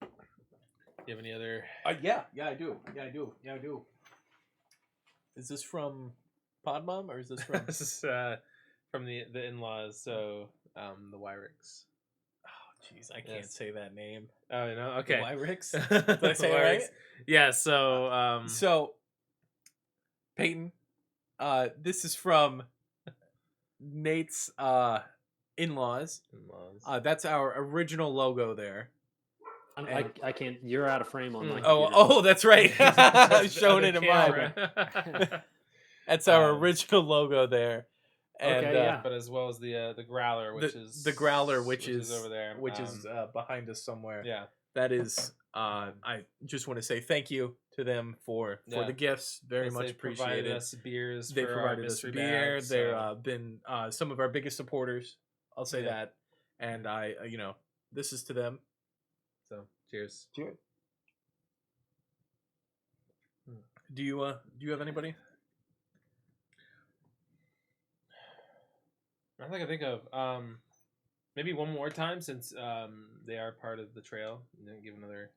Do you have any other? Yeah, I do. Is this from Podmom, or is this from? This is from the in-laws. So the Wyricks. Oh, jeez, I can't say that name. Oh, you know, okay. The Wyricks. Did I say it right? Yeah. So so Payton, this is from Nate's in-laws. That's our original logo there. I can't. You're out of frame on my computer. Oh, that's right. Showing it in mine. That's our original logo there. And, okay, but as well as the growler, which is the growler, which is over there, which is behind us somewhere. Yeah, that is. I just want to say thank you to them for the gifts. Very much appreciated. Provided us beers. They provided us beer. Bags, They've been some of our biggest supporters. I'll say that, and this is to them. So cheers. Cheers. Do you have anybody? I think I think of maybe one more time, since they are part of the trail. Give another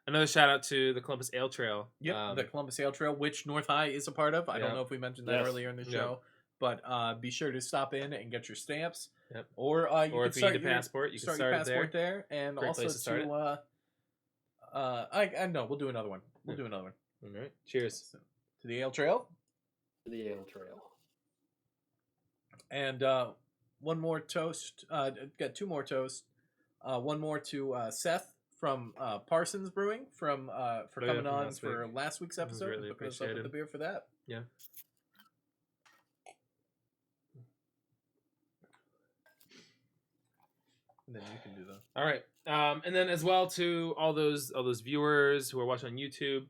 another shout out to the Columbus Ale Trail. Yep, the Columbus Ale Trail, which North High is a part of. I don't know if we mentioned that earlier in the show, but be sure to stop in and get your stamps. Yep. Or if you need a passport, you can start your passport there. And great also to I know we'll do another one. We'll do another one. All right. Cheers to the Ale Trail. To the Ale Trail. And one more toast. Got two more toasts. One more to Seth from Parsons Brewing for coming on for last week's episode. Really appreciate the beer for that. Yeah. And then you can do that. All right. And then as well to all those viewers who are watching on YouTube,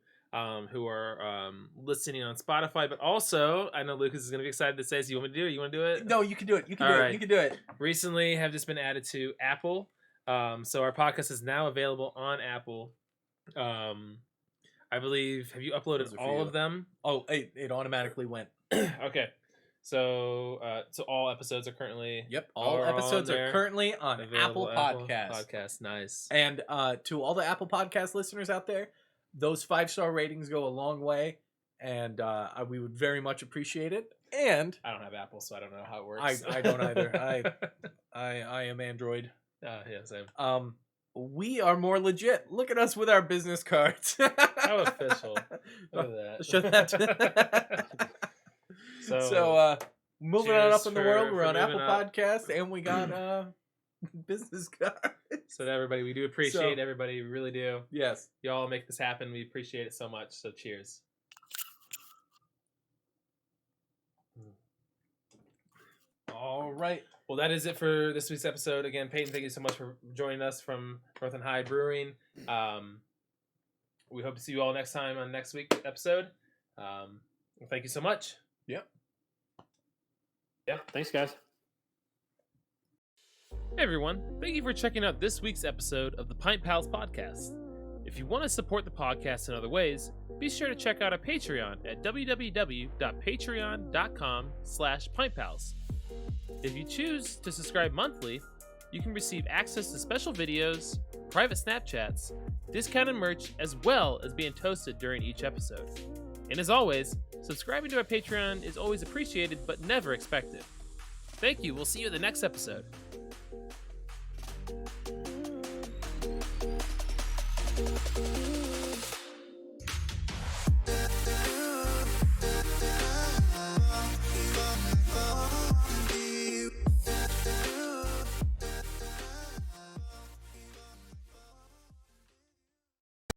who are listening on Spotify, but also I know Lucas is going to be excited to say, "So you want me to do it? You want to do it?" No, you can do it. You can do it. You can do it. Recently, have just been added to Apple, so our podcast is now available on Apple. I believe. Have you uploaded all of them? Oh, it automatically went. Okay. So all episodes are currently all episodes are currently on Apple Podcast. Podcast, nice. And to all the Apple Podcast listeners out there, those 5-star ratings go a long way, and we would very much appreciate it. And I don't have Apple, so I don't know how it works. I don't either. I am Android. Yeah, same. We are more legit. Look at us with our business cards. How official. Look at that. Show that. So moving on cheers up in the world, for we're on moving Apple up. Podcasts, and we got business cards. So to everybody, we do appreciate everybody. We really do. Yes. Y'all make this happen. We appreciate it so much. So cheers. All right. Well, that is it for this week's episode. Again, Payton, thank you so much for joining us from North and High Brewing. We hope to see you all next time on next week's episode. Thank you so much. Yep. Yeah, thanks, guys. Hey everyone, thank you for checking out this week's episode of the Pint Pals Podcast. If you want to support the podcast in other ways, be sure to check out our Patreon at www.patreon.com/pintpals. If you choose to subscribe monthly, you can receive access to special videos, private Snapchats, discounted merch, as well as being toasted during each episode. And as always, subscribing to our Patreon is always appreciated but never expected. Thank you, we'll see you in the next episode.